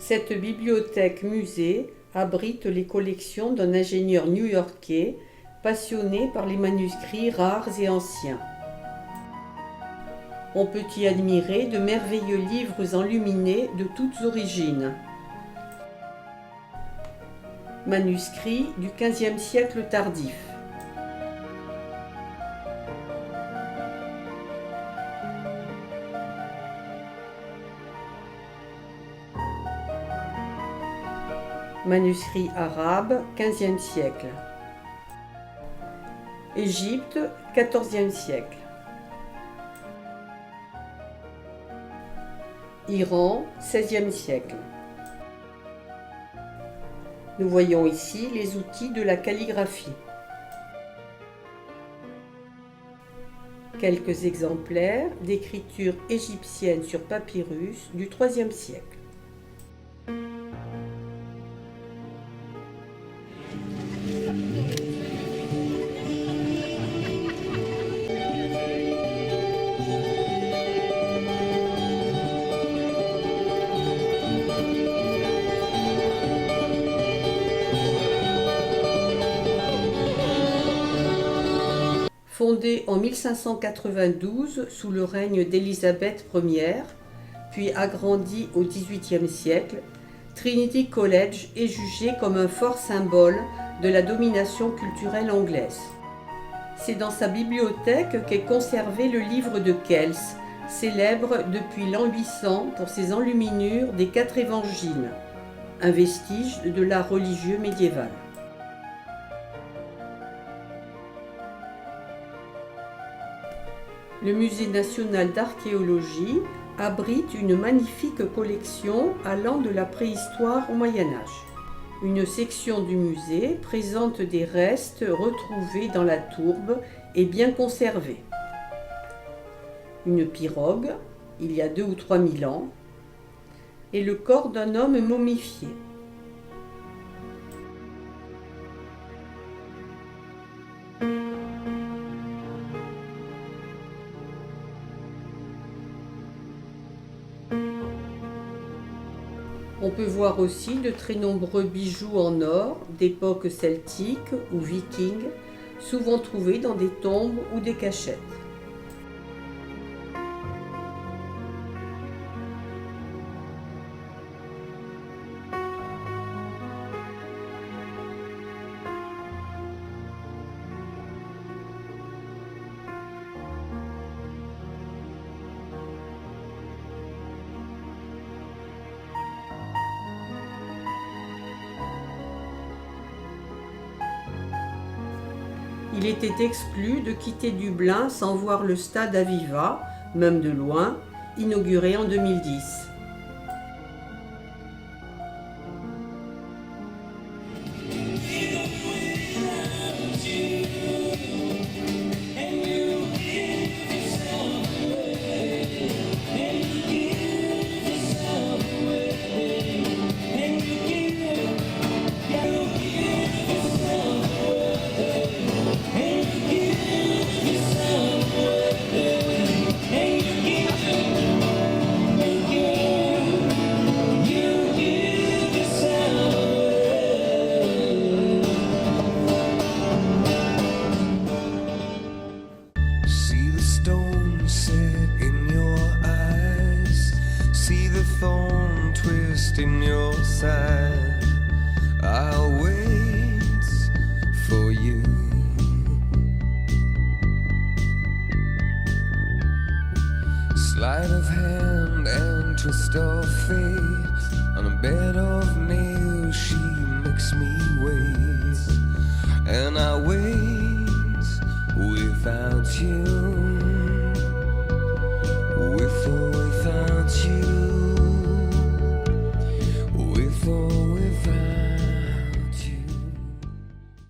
Cette bibliothèque-musée abrite les collections d'un ingénieur new-yorkais passionné par les manuscrits rares et anciens. On peut y admirer de merveilleux livres enluminés de toutes origines. Manuscrits du XVe siècle tardif. Manuscrits arabes, XVe siècle. Égypte, XIVe siècle. Iran, XVIe siècle. Nous voyons ici les outils de la calligraphie. Quelques exemplaires d'écriture égyptienne sur papyrus du IIIe siècle. Fondée en 1592 sous le règne d'Élisabeth Ier, puis agrandie au XVIIIe siècle, Trinity College est jugé comme un fort symbole de la domination culturelle anglaise. C'est dans sa bibliothèque qu'est conservé le livre de Kells, célèbre depuis l'an 800 pour ses enluminures des 4 évangiles, un vestige de l'art religieux médiéval. Le Musée national d'archéologie abrite une magnifique collection allant de la préhistoire au Moyen-Âge. Une section du musée présente des restes retrouvés dans la tourbe et bien conservés. Une pirogue, il y a 2 ou 3 000 ans, et le corps d'un homme momifié. On peut voir aussi de très nombreux bijoux en or d'époque celtique ou viking, souvent trouvés dans des tombes ou des cachettes. Il était exclu de quitter Dublin sans voir le stade Aviva, même de loin, inauguré en 2010. See the stone set in your eyes, see the thorn twist in your side. I'll wait for you. Sleight of hand and twist of fate, on a bed of nails she makes me wait, and I wait without you.